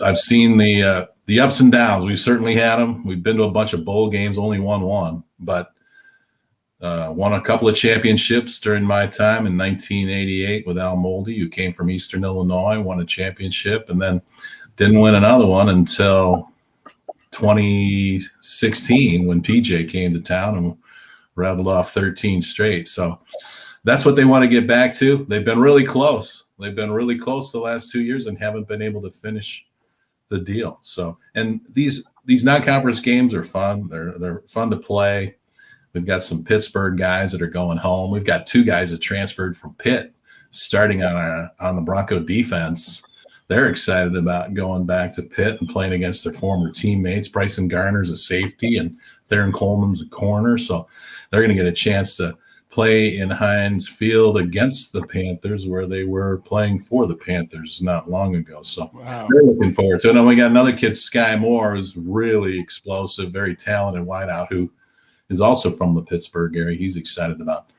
I've seen the ups and downs. We've certainly had them. We've been to a bunch of bowl games, only won one, but won a couple of championships during my time in 1988 with Al Moldy, who came from Eastern Illinois, won a championship, and then didn't win another one until 2016 when PJ came to town and rattled off 13 straight. So that's what they want to get back to. They've been really close. They've been really close the last 2 years and haven't been able to finish the deal. So, and these non-conference games are fun. They're fun to play. We've got some Pittsburgh guys that are going home. We've got 2 guys that transferred from Pitt starting on the Bronco defense. They're excited about going back to Pitt and playing against their former teammates. Bryson Garner's a safety and Theron Coleman's a corner. So they're going to get a chance to play in Heinz Field against the Panthers, where they were playing for the Panthers not long ago. So They're looking forward to it. And we got another kid, Skye Moore, who's really explosive, very talented wideout, who is also from the Pittsburgh area. He's excited about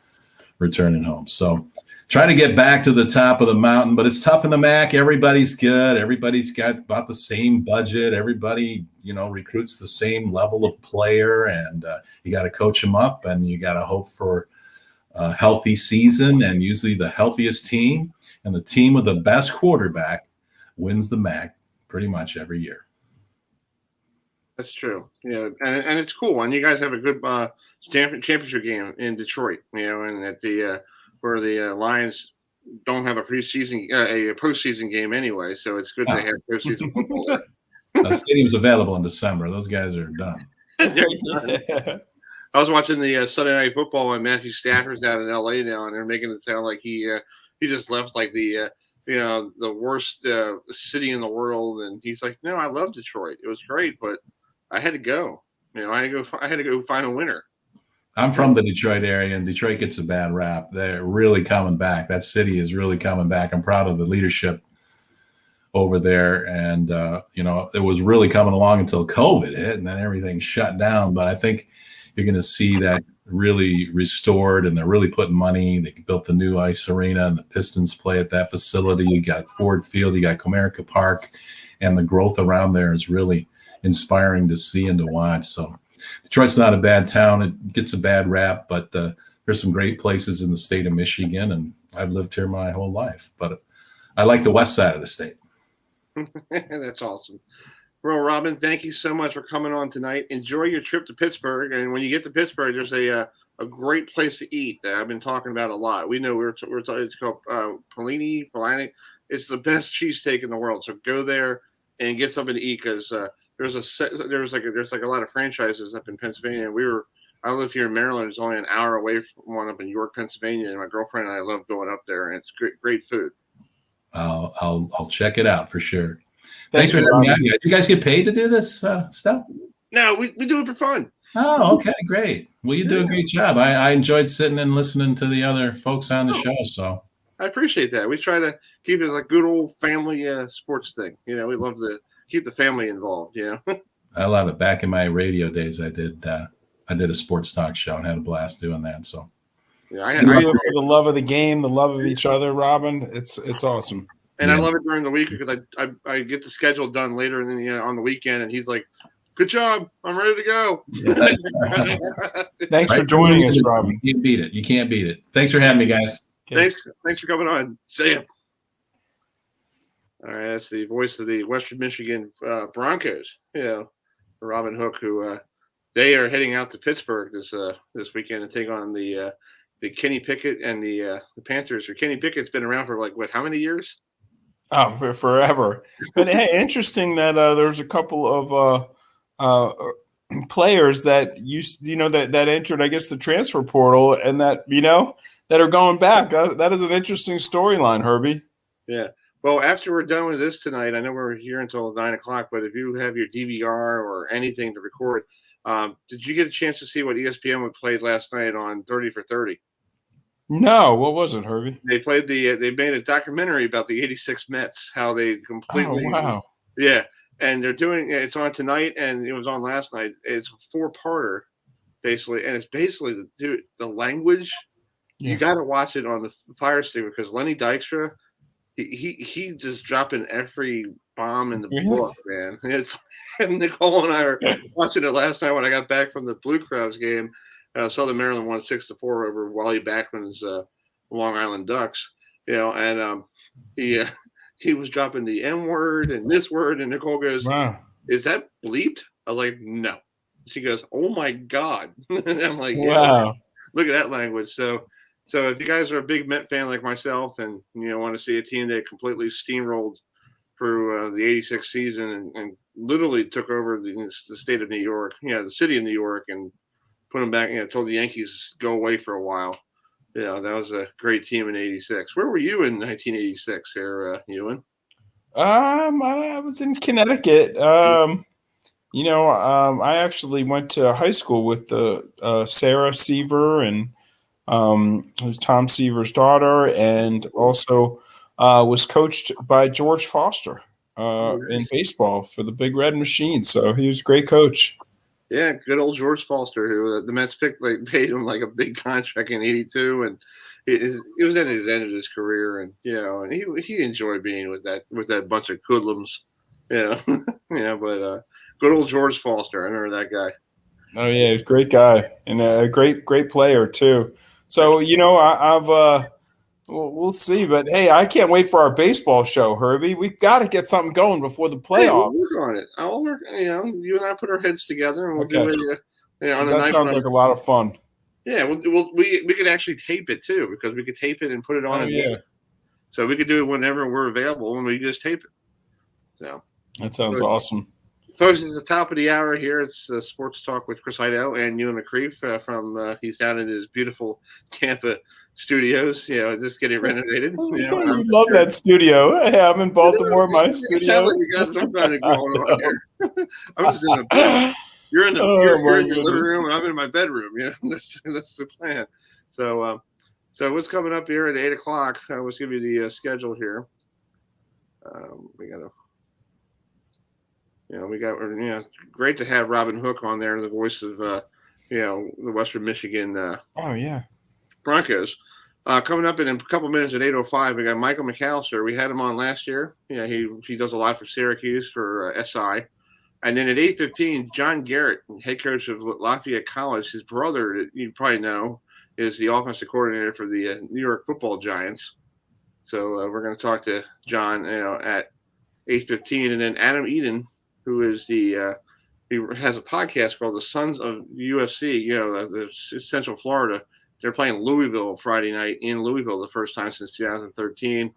returning home. So trying to get back to the top of the mountain, but it's tough in the MAC. Everybody's good. Everybody's got about the same budget. Everybody, recruits the same level of player, and you got to coach them up, and you got to hope for a healthy season, and usually the healthiest team and the team with the best quarterback wins the MAC pretty much every year. That's true. And it's cool. And you guys have a good championship game in Detroit, and at the where the Lions don't have a postseason game anyway, so it's good to have postseason football there. The stadium's available in December. Those guys are done. I was watching the Sunday Night Football, and Matthew Stafford's out in L.A. now, and they're making it sound like he just left like the worst city in the world, and he's like, no, I love Detroit. It was great, but I had to go. I had to go find a winner. I'm from the Detroit area, and Detroit gets a bad rap. They're really coming back. That city is really coming back. I'm proud of the leadership over there, and it was really coming along until COVID hit, and then everything shut down. But I think you're going to see that really restored, and they're really putting money. They built the new ice arena, and the Pistons play at that facility. You got Ford Field, you got Comerica Park, and the growth around there is really inspiring to see and to watch. So Detroit's not a bad town. It gets a bad rap, but there's some great places in the state of Michigan, and I've lived here my whole life. But I like the west side of the state. That's awesome. Well, Robin, thank you so much for coming on tonight. Enjoy your trip to Pittsburgh, and when you get to Pittsburgh, there's a great place to eat that I've been talking about a lot. We know we're talking. It's called Polani. It's the best cheesesteak in the world. So go there and get something to eat, because there's like a lot of franchises up in Pennsylvania. I live here in Maryland. It's only an hour away from one up in York, Pennsylvania, and my girlfriend and I love going up there, and it's great food. I'll check it out for sure. Thanks for having me on. Do you guys get paid to do this stuff? No, we do it for fun. Oh, okay, great. Well, you do a great job. I enjoyed sitting and listening to the other folks on the show. So I appreciate that. We try to keep it like good old family sports thing. We love to keep the family involved. I love it. Back in my radio days, I did a sports talk show and had a blast doing that. So I do it for the love of the game, the love of each other, Robin. It's awesome. And I love it during the week because I get the schedule done later on the weekend, and he's like, "Good job, I'm ready to go." Thanks for joining us, Robin. You can't beat it. You can't beat it. Thanks for having me, guys. Okay. Thanks for coming on. See ya. All right, that's the voice of the Western Michigan Broncos. Robin Hook, who they are heading out to Pittsburgh this weekend to take on the Kenny Pickett and the Panthers. Or Kenny Pickett's been around for how many years? Oh, for forever. But hey, interesting that there's a couple of players that that entered, I guess, the transfer portal, and that that are going back. That is an interesting storyline, Herbie. Yeah. Well, after we're done with this tonight, I know we're here until 9:00. But if you have your DVR or anything to record, did you get a chance to see what ESPN played last night on 30 for 30? No, what was it, Herbie? They made a documentary about the '86 Mets, how they completely. Oh, wow. Yeah, and they're doing it's on tonight, and it was on last night. It's a 4-parter, basically, and it's basically the language. Yeah. You got to watch it on the Fire Stick because Lenny Dykstra, he just dropping every bomb in the book, man. And Nicole and I were watching it last night when I got back from the Blue Crowds game. Southern Maryland won 6-4 over Wally Backman's Long Island Ducks, and he was dropping the M word and this word, and Nicole goes, "Wow, is that bleeped?" I'm like, "No." She goes, "Oh my God!" And I'm like, "Yeah, wow, look at that language." So if you guys are a big Met fan like myself, and want to see a team that completely steamrolled through the '86 season and literally took over the state of New York, the city of New York, and put them back, told the Yankees go away for a while. That was a great team in '86. Where were you in 1986 here, Ewan? I was in Connecticut. I actually went to high school with Sarah Seaver and who's Tom Seaver's daughter, and also was coached by George Foster in baseball for the Big Red Machine. So he was a great coach. Yeah, good old George Foster, who the Mets paid him like a big contract in ~82, and he was at his end of his career, and and he enjoyed being with that bunch of hoodlums, But good old George Foster, I remember that guy. Oh yeah, he's a great guy and a great player too. So we'll see, but hey, I can't wait for our baseball show, Herbie. We've got to get something going before the playoffs. Hey, we'll work on it. I'll work. You and I put our heads together, and we'll do it. On a that sounds like a lot of fun. Yeah, we could actually tape it too, because we could tape it and put it on. So we could do it whenever we're available, and we just tape it. So that sounds awesome. Folks, it's the top of the hour here. It's Sports Talk with Chris Heidel and Ewan McCreef from he's down in his beautiful Tampa studios, just getting renovated. You love that studio. Hey, I'm in Baltimore, my studio. Like you got some kind of going on here. I'm just in the you're in your living room, and I'm in my bedroom. That's the plan. So what's coming up here at 8:00? Let's give you the schedule here. We got great to have Robin Hook on there, the voice of the Western Michigan Broncos. Coming up in a couple minutes at 8:05, we got Michael McAllister. We had him on last year. He does a lot for Syracuse for SI. And then at 8:15, John Garrett, head coach of Lafayette College. His brother, you probably know, is the offensive coordinator for the New York Football Giants. So we're going to talk to John at 8:15, and then Adam Eden, who is he has a podcast called The Sons of UFC. The Central Florida. They're playing Louisville Friday night in Louisville, the first time since 2013,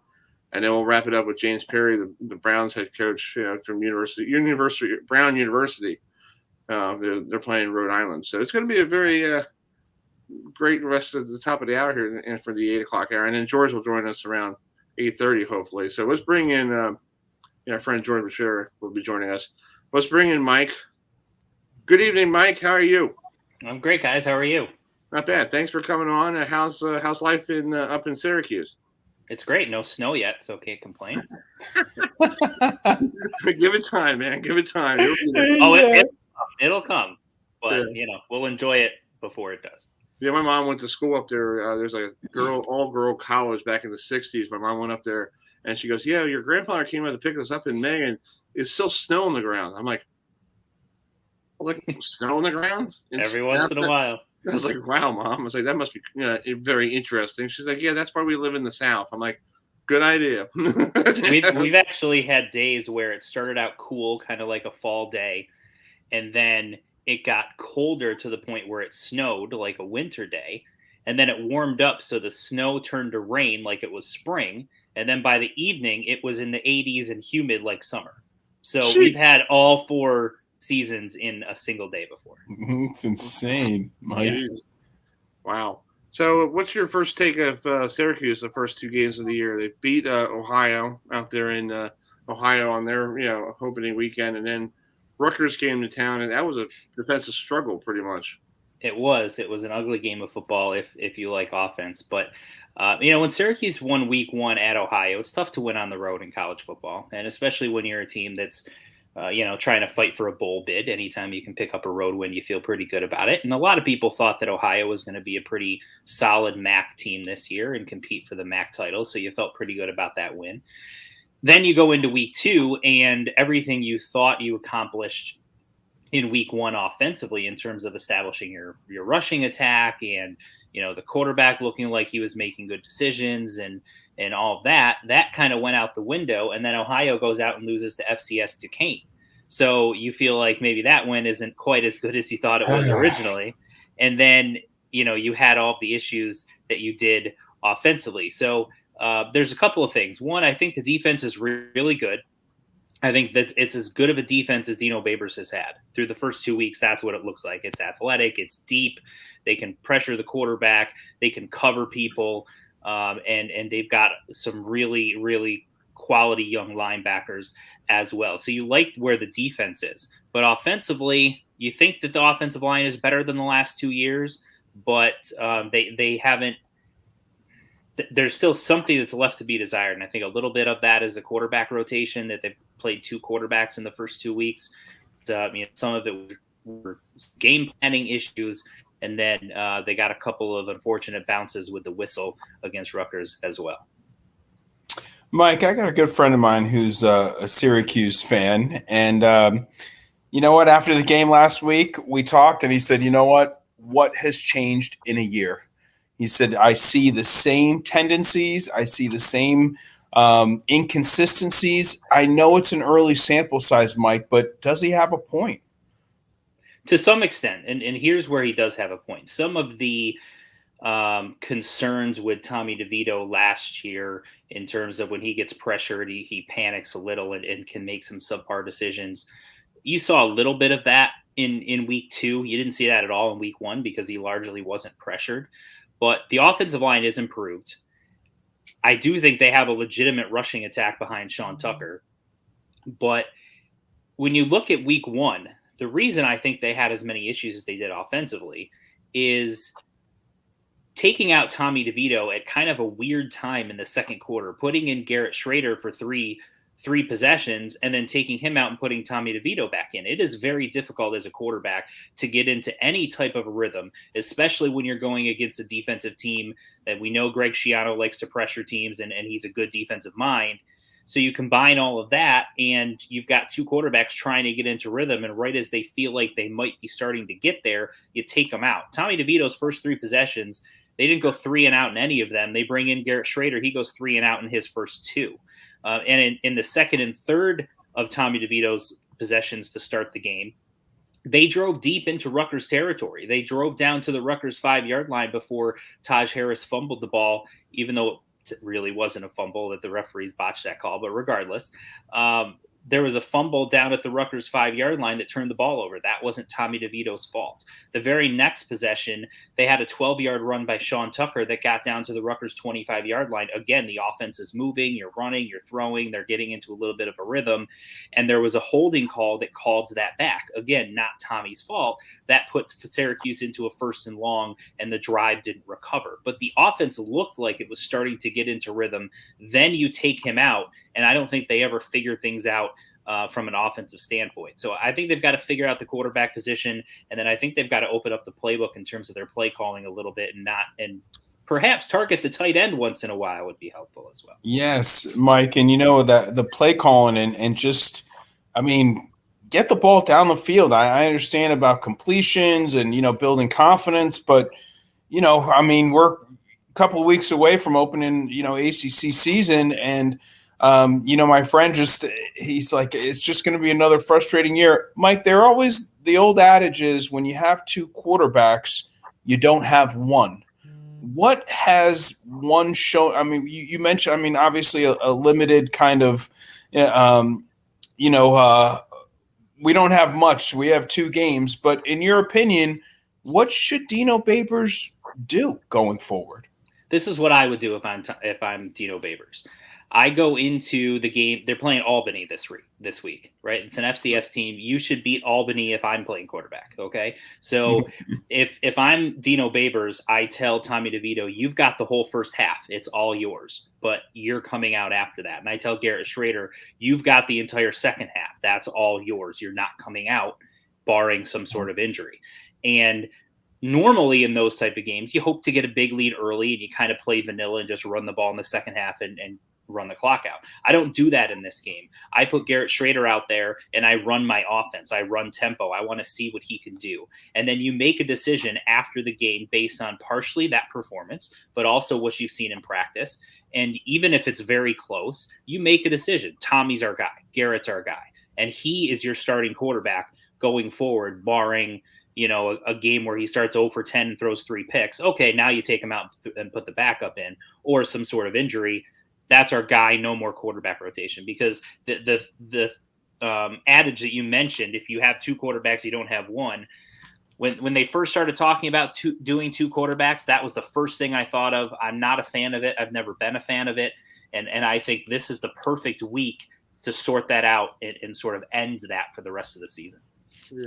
and then we'll wrap it up with James Perry, the Browns head coach from Brown University. They're playing Rhode Island, so it's going to be a very great rest of the top of the hour here, and for the 8:00 hour, and then George will join us around 8:30, hopefully. So let's bring in our friend George Bashir will be joining us. Let's bring in Mike. Good evening, Mike. How are you? I'm great, guys. How are you? Not bad. Thanks for coming on. How's life up in Syracuse? It's great. No snow yet, so can't complain. Give it time, man. Give it time. It'll come. But we'll enjoy it before it does. Yeah, my mom went to school up there. There's a all-girl college back in the 60s. My mom went up there, and she goes, "Yeah, your grandfather came out to pick us up in May, and it's still snow on the ground." I'm like, snow on the ground? Every once in a while. I was like, "Wow, Mom." I was like, "That must be very interesting." She's like, "Yeah, that's why we live in the South." I'm like, "Good idea." We've actually had days where it started out cool, kind of like a fall day, and then it got colder to the point where it snowed like a winter day, and then it warmed up, so the snow turned to rain like it was spring, and then by the evening it was in the 80s and humid like summer. So we've had all 4 seasons in a single day before. It's insane, Mike. Yeah. Wow. So what's your first take of Syracuse, the first 2 games of the year? They beat Ohio out there in Ohio on their opening weekend, and then Rutgers came to town, and that was a defensive struggle pretty much. It was an ugly game of football if you like offense. But when Syracuse won week 1 at Ohio, it's tough to win on the road in college football, and especially when you're a team that's trying to fight for a bowl bid. Anytime you can pick up a road win, you feel pretty good about it. And a lot of people thought that Ohio was going to be a pretty solid MAC team this year and compete for the MAC title. So you felt pretty good about that win. Then you go into week 2, and everything you thought you accomplished in week 1 offensively in terms of establishing your rushing attack and, the quarterback looking like he was making good decisions and all of that kind of went out the window. And then Ohio goes out and loses to FCS Duquesne. So you feel like maybe that win isn't quite as good as you thought it was originally. And then, you had all of the issues that you did offensively. So there's a couple of things. One, I think the defense is really good. I think that it's as good of a defense as Dino Babers has had through the first 2 weeks. That's what it looks like. It's athletic. It's deep. They can pressure the quarterback. They can cover people. And they've got some really, really quality young linebackers as well. So you like where the defense is. But offensively, you think that the offensive line is better than the last 2 years. but they haven't. There's still something that's left to be desired, and I think a little bit of that is the quarterback rotation, that they've played 2 quarterbacks in the first 2 weeks. Some of it were game planning issues, and then they got a couple of unfortunate bounces with the whistle against Rutgers as well. Mike, I got a good friend of mine who's a Syracuse fan, and you know what? After the game last week, we talked, and he said, "You know what? What has changed in a year?" He said, "I see the same tendencies. I see the same inconsistencies. I know it's an early sample size, Mike, but does he have a point?" To some extent, and here's where he does have a point. Some of the concerns with Tommy DeVito last year, in terms of when he gets pressured, he panics a little and can make some subpar decisions. You saw a little bit of that in week 2. You didn't see that at all in week 1 because he largely wasn't pressured. But the offensive line is improved. I do think they have a legitimate rushing attack behind Sean Tucker. But when you look at week 1, the reason I think they had as many issues as they did offensively is taking out Tommy DeVito at kind of a weird time in the second quarter, putting in Garrett Schrader for three possessions, and then taking him out and putting Tommy DeVito back in. It is very difficult as a quarterback to get into any type of a rhythm, especially when you're going against a defensive team that we know Greg Schiano likes to pressure teams, and he's a good defensive mind. So you combine all of that, and you've got 2 quarterbacks trying to get into rhythm, and right as they feel like they might be starting to get there, you take them out. Tommy DeVito's first 3 possessions, they didn't go 3 and out in any of them. They bring in Garrett Schrader. He goes 3 and out in his first 2. And in the second and third of Tommy DeVito's possessions to start the game, they drove deep into Rutgers territory. They drove down to the Rutgers 5-yard line before Taj Harris fumbled the ball, even though it really wasn't a fumble, that the referees botched that call. But regardless, there was a fumble down at the Rutgers 5-yard line that turned the ball over. That wasn't Tommy DeVito's fault. The very next possession, they had a 12-yard run by Sean Tucker that got down to the Rutgers 25-yard line. Again, the offense is moving, you're running, you're throwing, they're getting into a little bit of a rhythm. And there was a holding call that called that back. Again, not Tommy's fault. That put Syracuse into a 1st and long, and the drive didn't recover. But the offense looked like it was starting to get into rhythm. Then you take him out, and I don't think they ever figured things out from an offensive standpoint. So I think they've got to figure out the quarterback position, and then I think they've got to open up the playbook in terms of their play calling a little bit, and perhaps target the tight end once in a while would be helpful as well. Yes, Mike, and that the play calling and just, I mean, get the ball down the field. I understand about completions and building confidence, but I mean, we're a couple of weeks away from opening ACC season, and my friend he's like, it's just going to be another frustrating year. Mike, they're always, the old adage is, when you have 2 quarterbacks, you don't have one. What has one shown? I mean, you mentioned, I mean, obviously a limited kind of, we don't have much. We have 2 games, but in your opinion, what should Dino Babers do going forward? This is what I would do if I'm Dino Babers. I go into the game. They're playing Albany this week, right? It's an FCS team. You should beat Albany if I'm playing quarterback, okay? So if I'm Dino Babers, I tell Tommy DeVito, you've got the whole first half. It's all yours, but you're coming out after that. And I tell Garrett Schrader, you've got the entire second half. That's all yours. You're not coming out, barring some sort of injury. And normally in those type of games, you hope to get a big lead early and you kind of play vanilla and just run the ball in the second half and run the clock out. I don't do that in this game. I put Garrett Schrader out there and I run my offense. I run tempo. I want to see what he can do. And then you make a decision after the game based on partially that performance, but also what you've seen in practice. And even if it's very close, you make a decision. Tommy's our guy. Garrett's our guy. And he is your starting quarterback going forward, barring a game where he starts 0 for 10 and throws 3 picks. Okay, now you take him out and put the backup in, or some sort of injury. That's our guy. No more quarterback rotation, because the adage that you mentioned, if you have 2 quarterbacks, you don't have one. When they first started talking about doing 2 quarterbacks, that was the first thing I thought of. I'm not a fan of it. I've never been a fan of it. And I think this is the perfect week to sort that out and sort of end that for the rest of the season. Yeah.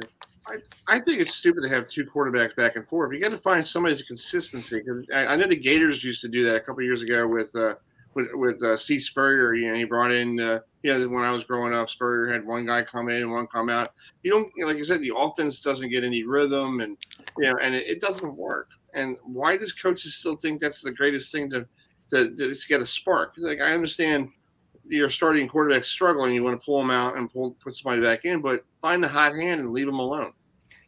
I think it's stupid to have two quarterbacks back and forth. You got to find somebody's consistency. Because I know the Gators used to do that a couple of years ago with Steve Spurrier. He brought in when I was growing up, Spurrier had one guy come in and one come out. You don't like I said, the offense doesn't get any rhythm, and it doesn't work. And why does coaches still think that's the greatest thing to get a spark? Like I understand your starting quarterback struggling, you want to pull them out and put somebody back in, but find the hot hand and leave them alone.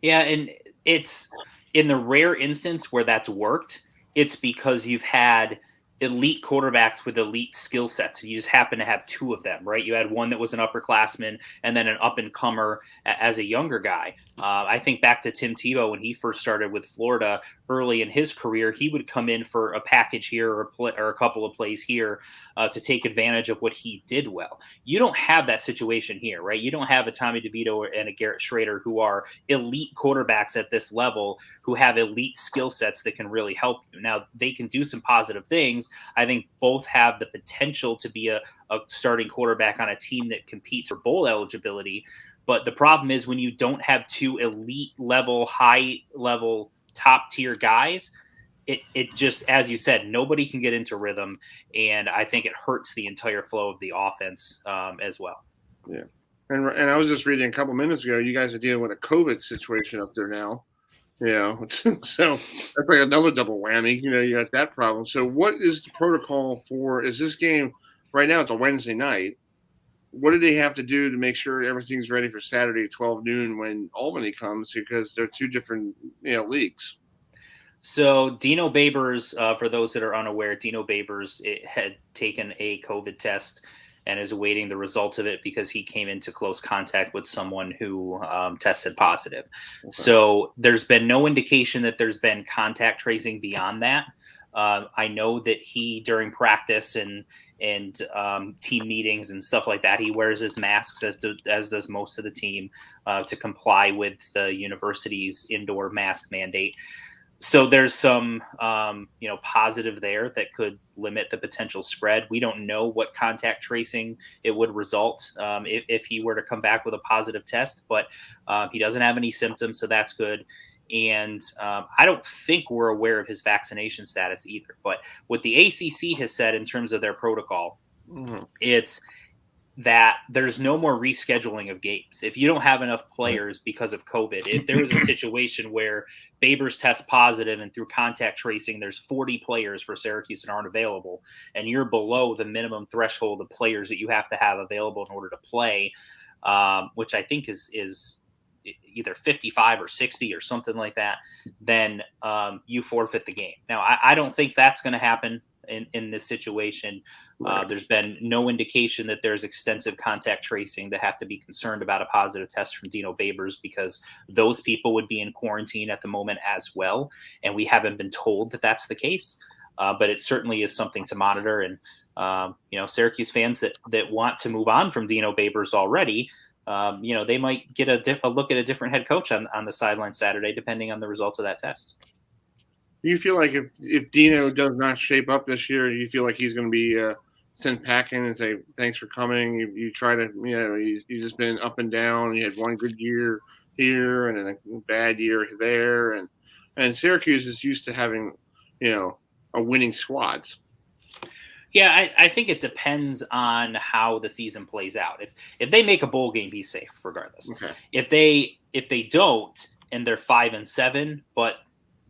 Yeah, and it's in the rare instance where that's worked, it's because you've had elite quarterbacks with elite skill sets. You just happen to have two of them, right? You had one that was an upperclassman and then an up-and-comer as a younger guy. I think back to Tim Tebow when he first started with Florida early in his career. He would come in for a package here or a couple of plays here to take advantage of what he did well. You don't have that situation here, right? You don't have a Tommy DeVito and a Garrett Schrader who are elite quarterbacks at this level who have elite skill sets that can really help you. Now, they can do some positive things. I think both have the potential to be a starting quarterback on a team that competes for bowl eligibility. But the problem is when you don't have two elite level, high level, top tier guys, it just, as you said, nobody can get into rhythm. And I think it hurts the entire flow of the offense as well. Yeah. And I was just reading a couple minutes ago, you guys are dealing with a COVID situation up there now. So that's like another double whammy. You got that problem. So what is the protocol is this game right now? It's a Wednesday night. What do they have to do to make sure everything's ready for Saturday at 12 noon when Albany comes? Because they're two different, leagues. So Dino Babers, for those that are unaware, Dino Babers had taken a COVID test and is awaiting the results of it because he came into close contact with someone who tested positive. Okay. So there's been no indication that there's been contact tracing beyond that. I know that he, during practice and team meetings and stuff like that, he wears his masks as does most of the team to comply with the university's indoor mask mandate. So there's some, positive there that could limit the potential spread. We don't know what contact tracing it would result if he were to come back with a positive test, but he doesn't have any symptoms, so that's good. And I don't think we're aware of his vaccination status either. But what the ACC has said in terms of their protocol, it's that there's no more rescheduling of games. If you don't have enough players because of COVID, if there was a situation where Babers tests positive and through contact tracing, there's 40 players for Syracuse that aren't available, and you're below the minimum threshold of players that you have to have available in order to play, which I think is either 55 or 60 or something like that, then you forfeit the game. Now, I don't think that's going to happen in this situation. There's been no indication that there's extensive contact tracing to have to be concerned about a positive test from Dino Babers, because those people would be in quarantine at the moment as well. And we haven't been told that that's the case, but it certainly is something to monitor. And, Syracuse fans that want to move on from Dino Babers already, they might get a look at a different head coach on the sideline Saturday, depending on the results of that test. Do you feel like if Dino does not shape up this year, do you feel like he's going to be sent packing and say, thanks for coming? You try to, you've just been up and down. You had one good year here and then a bad year there. And Syracuse is used to having, a winning squads. Yeah, I think it depends on how the season plays out. If they make a bowl game, he's safe regardless. Okay. If they don't and they're 5-7, but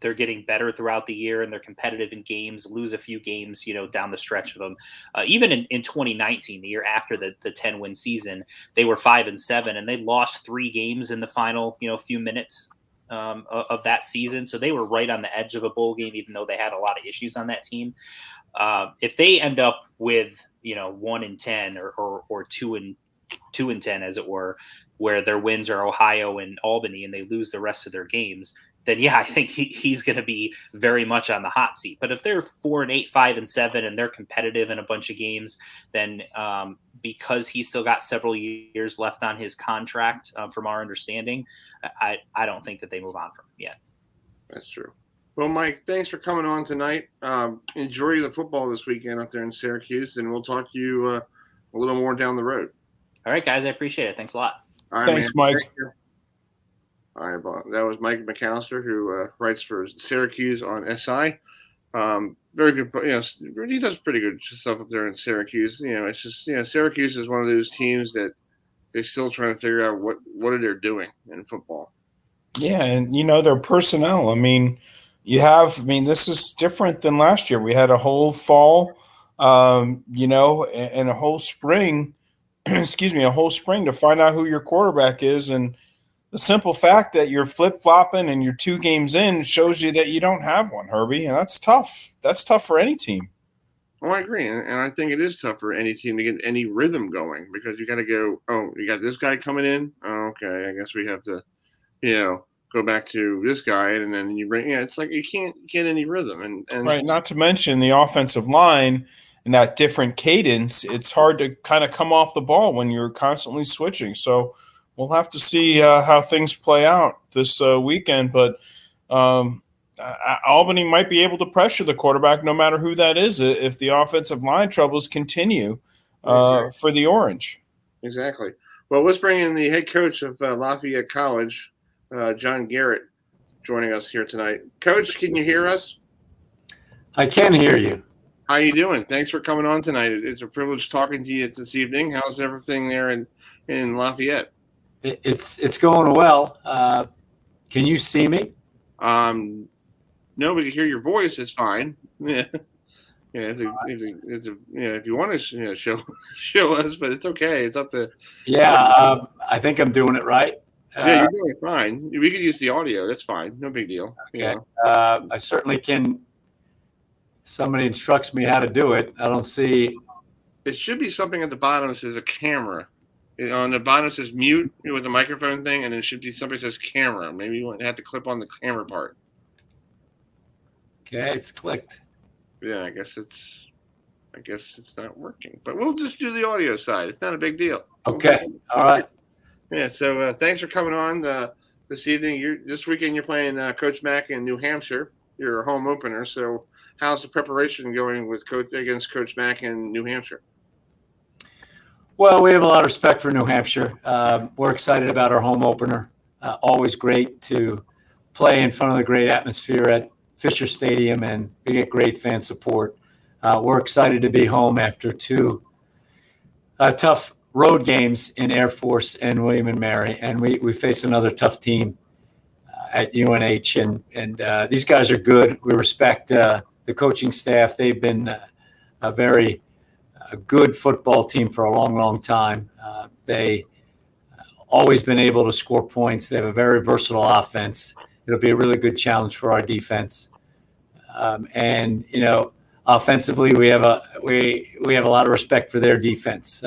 they're getting better throughout the year and they're competitive in games, lose a few games, down the stretch of them. Even in 2019, the year after the 10-win season, they were 5-7 and they lost 3 games in the final, few minutes of that season. So they were right on the edge of a bowl game, even though they had a lot of issues on that team. If they end up with, 1-10 or 2-10, as it were, where their wins are Ohio and Albany and they lose the rest of their games, then yeah, I think he's going to be very much on the hot seat. But if they're 4-8, 5-7, and they're competitive in a bunch of games, then because he's still got several years left on his contract, from our understanding, I don't think that they move on from him yet. That's true. Well, Mike, thanks for coming on tonight. Enjoy the football this weekend up there in Syracuse, and we'll talk to you a little more down the road. All right, guys, I appreciate it. Thanks a lot. All right, thanks, man. Mike. Thank you. All right, well, that was Mike McAllister, who writes for Syracuse on SI. Very good, he does pretty good stuff up there in Syracuse. It's just, Syracuse is one of those teams that they're still trying to figure out what they're doing in football. Yeah, and their personnel. This is different than last year. We had a whole fall, and a whole spring, a whole spring to find out who your quarterback is. And the simple fact that you're flip-flopping and you're 2 games in shows you that you don't have one, Herbie, and that's tough. That's tough for any team. Oh, I agree, and I think it is tough for any team to get any rhythm going because you got to go, oh, you got this guy coming in? Oh, okay, I guess we have to, go back to this guy, and then you bring – it's like you can't get any rhythm. And right, not to mention the offensive line and that different cadence. It's hard to kind of come off the ball when you're constantly switching. So we'll have to see how things play out this weekend. But Albany might be able to pressure the quarterback no matter who that is if the offensive line troubles continue for the Orange. Exactly. Well, let's bring in the head coach of Lafayette College, John Garrett, joining us here tonight. Coach, can you hear us? I can hear you. How you doing? Thanks for coming on tonight. It's a privilege talking to you this evening. How's everything there in Lafayette? It's going well. Can you see me? No, we can hear your voice. It's fine. Yeah, if you want to show us, but it's okay. It's up to. Yeah, I think I'm doing it right. Yeah, you're doing it fine. We could use the audio. That's fine. No big deal. Okay. I certainly can. Somebody instructs me how to do it. I don't see. It should be something at the bottom that says a camera. On the bottom it says mute with the microphone thing, and it should be something that says camera. Maybe you have to click on the camera part. Okay, it's clicked. Yeah, I guess it's not working. But we'll just do the audio side. It's not a big deal. Okay. All right. Yeah. So thanks for coming on this evening. This weekend you're playing Coach Mack in New Hampshire. Your home opener. So how's the preparation going against Coach Mack in New Hampshire? Well, we have a lot of respect for New Hampshire. We're excited about our home opener. Always great to play in front of the great atmosphere at Fisher Stadium, and we get great fan support. We're excited to be home after 2 tough road games in Air Force and William & Mary, and we face another tough team at UNH, and these guys are good. We respect the coaching staff. They've been a very good football team for a long, long time. They always been able to score points. They have a very versatile offense. It'll be a really good challenge for our defense. And offensively, we have a lot of respect for their defense.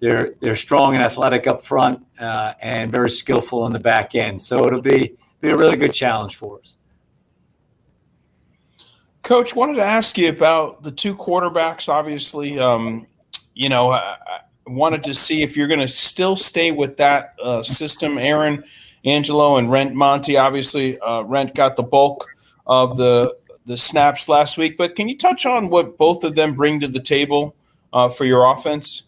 They're strong and athletic up front and very skillful in the back end. So it'll be a really good challenge for us. Coach, wanted to ask you about the 2 quarterbacks. Obviously, I wanted to see if you're going to still stay with that system. Aaron Angelo and Rent Monty. Obviously, Rent got the bulk of the snaps last week. But can you touch on what both of them bring to the table for your offense?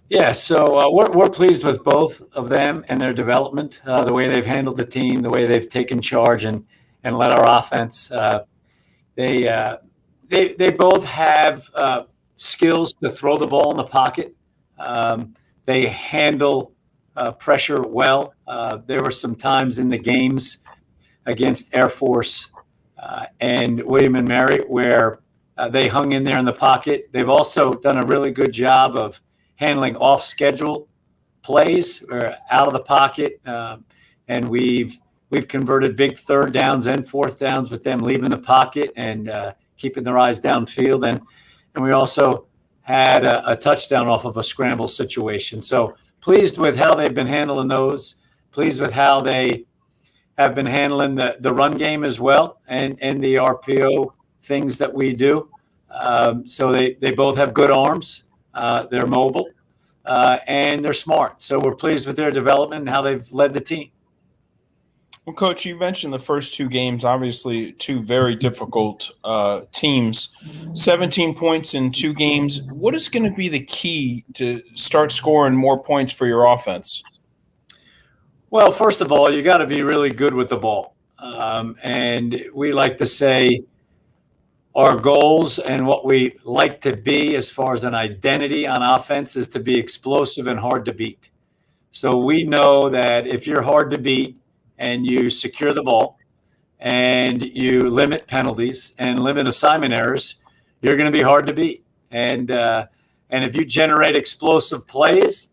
Yeah, so we're pleased with both of them and their development, the way they've handled the team, the way they've taken charge and led our offense. They both have skills to throw the ball in the pocket. They handle pressure well. There were some times in the games against Air Force and William & Mary where they hung in there in the pocket. They've also done a really good job of handling off-schedule plays or out of the pocket, and we've converted big 3rd downs and 4th downs with them leaving the pocket and keeping their eyes downfield, and we also had a touchdown off of a scramble situation. So pleased with how they've been handling those. Pleased with how they have been handling the run game as well and the RPO things that we do. So they both have good arms. They're mobile, and they're smart. So we're pleased with their development and how they've led the team. Well, Coach, you mentioned the first 2 games, obviously 2 very difficult teams. 17 points in 2 games. What is going to be the key to start scoring more points for your offense? Well, first of all, you got to be really good with the ball. And we like to say our goals and what we like to be as far as an identity on offense is to be explosive and hard to beat. So we know that if you're hard to beat and you secure the ball and you limit penalties and limit assignment errors, you're going to be hard to beat. And if you generate explosive plays,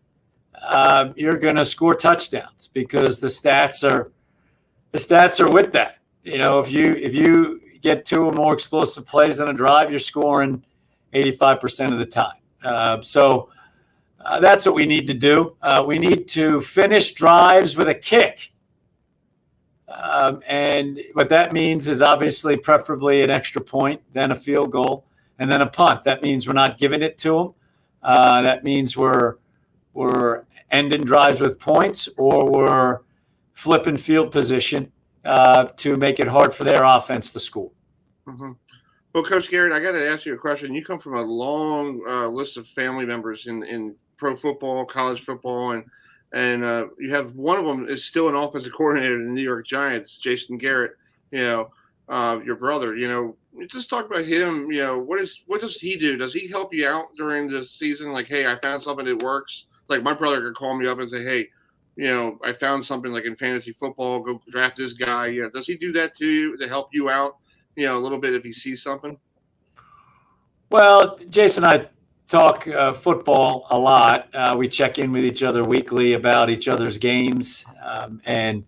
you're going to score touchdowns because the stats are with that. If you get 2 or more explosive plays on a drive, you're scoring 85% of the time. So that's what we need to do. We need to finish drives with a kick. And what that means is obviously preferably an extra point, then a field goal, and then a punt. That means we're not giving it to them. That means we're ending drives with points, or we're flipping field position to make it hard for their offense to score. Mm-hmm. Well, Coach Garrett, I got to ask you a question. You come from a long list of family members in pro football, college football, and you have one of them is still an offensive coordinator in the New York Giants, Jason Garrett. Your brother. Just talk about him. What does he do? Does he help you out during the season? Like, hey, I found something that works. Like my brother could call me up and say, hey, I found something like in fantasy football. Go draft this guy. Does he do that to you to help you out? A little bit if he sees something. Well, Jason and I talk football a lot. We check in with each other weekly about each other's games, and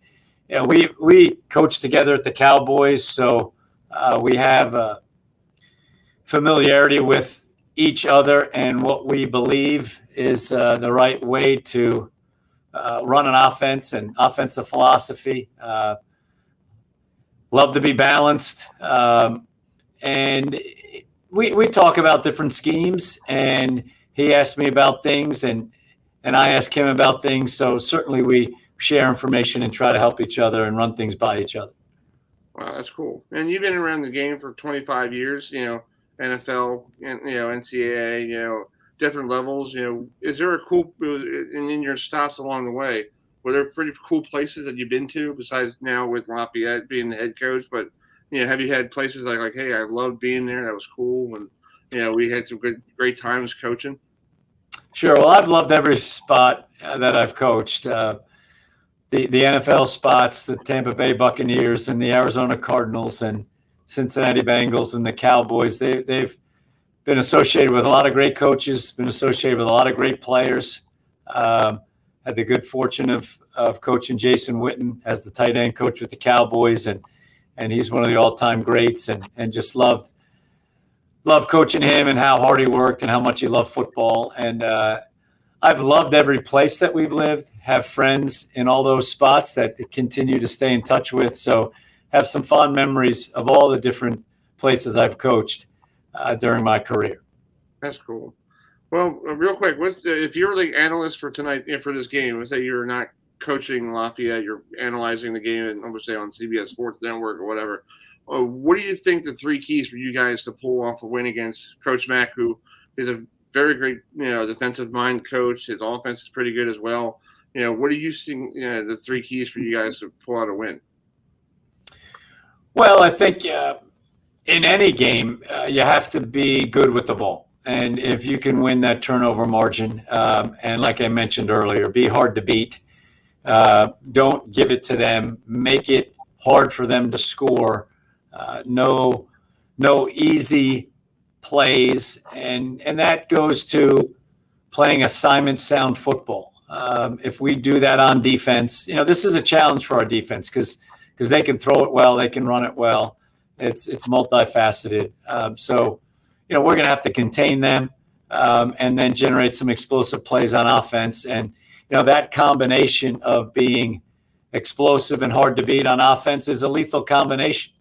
we coach together at the Cowboys, so we have familiarity with each other and what we believe is the right way to run an offense and offensive philosophy. Love to be balanced. And we talk about different schemes, and he asked me about things and I ask him about things. So certainly we share information and try to help each other and run things by each other. Wow, that's cool. And you've been around the game for 25 years, NFL, and, NCAA, different levels. Is there a cool, and in your stops along the way, were there pretty cool places that you've been to besides now with Lafayette being the head coach? But, have you had places like, hey, I loved being there. That was cool. And, we had some great times coaching. Sure. Well, I've loved every spot that I've coached. The NFL spots, the Tampa Bay Buccaneers and the Arizona Cardinals and Cincinnati Bengals and the Cowboys. They've been associated with a lot of great coaches, been associated with a lot of great players. Had the good fortune of coaching Jason Witten as the tight end coach with the Cowboys, and he's one of the all-time greats, and just loved coaching him and how hard he worked and how much he loved football. And I've loved every place that we've lived, have friends in all those spots that continue to stay in touch with. So have some fond memories of all the different places I've coached during my career. That's cool. Well, real quick, if you're the analyst for tonight, for this game, let's say you're not coaching Lafayette, you're analyzing the game, and I'm going to say on CBS Sports Network or whatever, what do you think the 3 keys for you guys to pull off a win against Coach Mack, who is a very great, defensive mind coach? His offense is pretty good as well. What do you think, the 3 keys for you guys to pull out a win? Well, I think in any game, you have to be good with the ball. And if you can win that turnover margin, and like I mentioned earlier, be hard to beat. Don't give it to them. Make it hard for them to score. No easy plays. And that goes to playing assignment sound football. If we do that on defense, this is a challenge for our defense because they can throw it well, they can run it well. It's multifaceted. So we're going to have to contain them and then generate some explosive plays on offense. And, that combination of being explosive and hard to beat on offense is a lethal combination.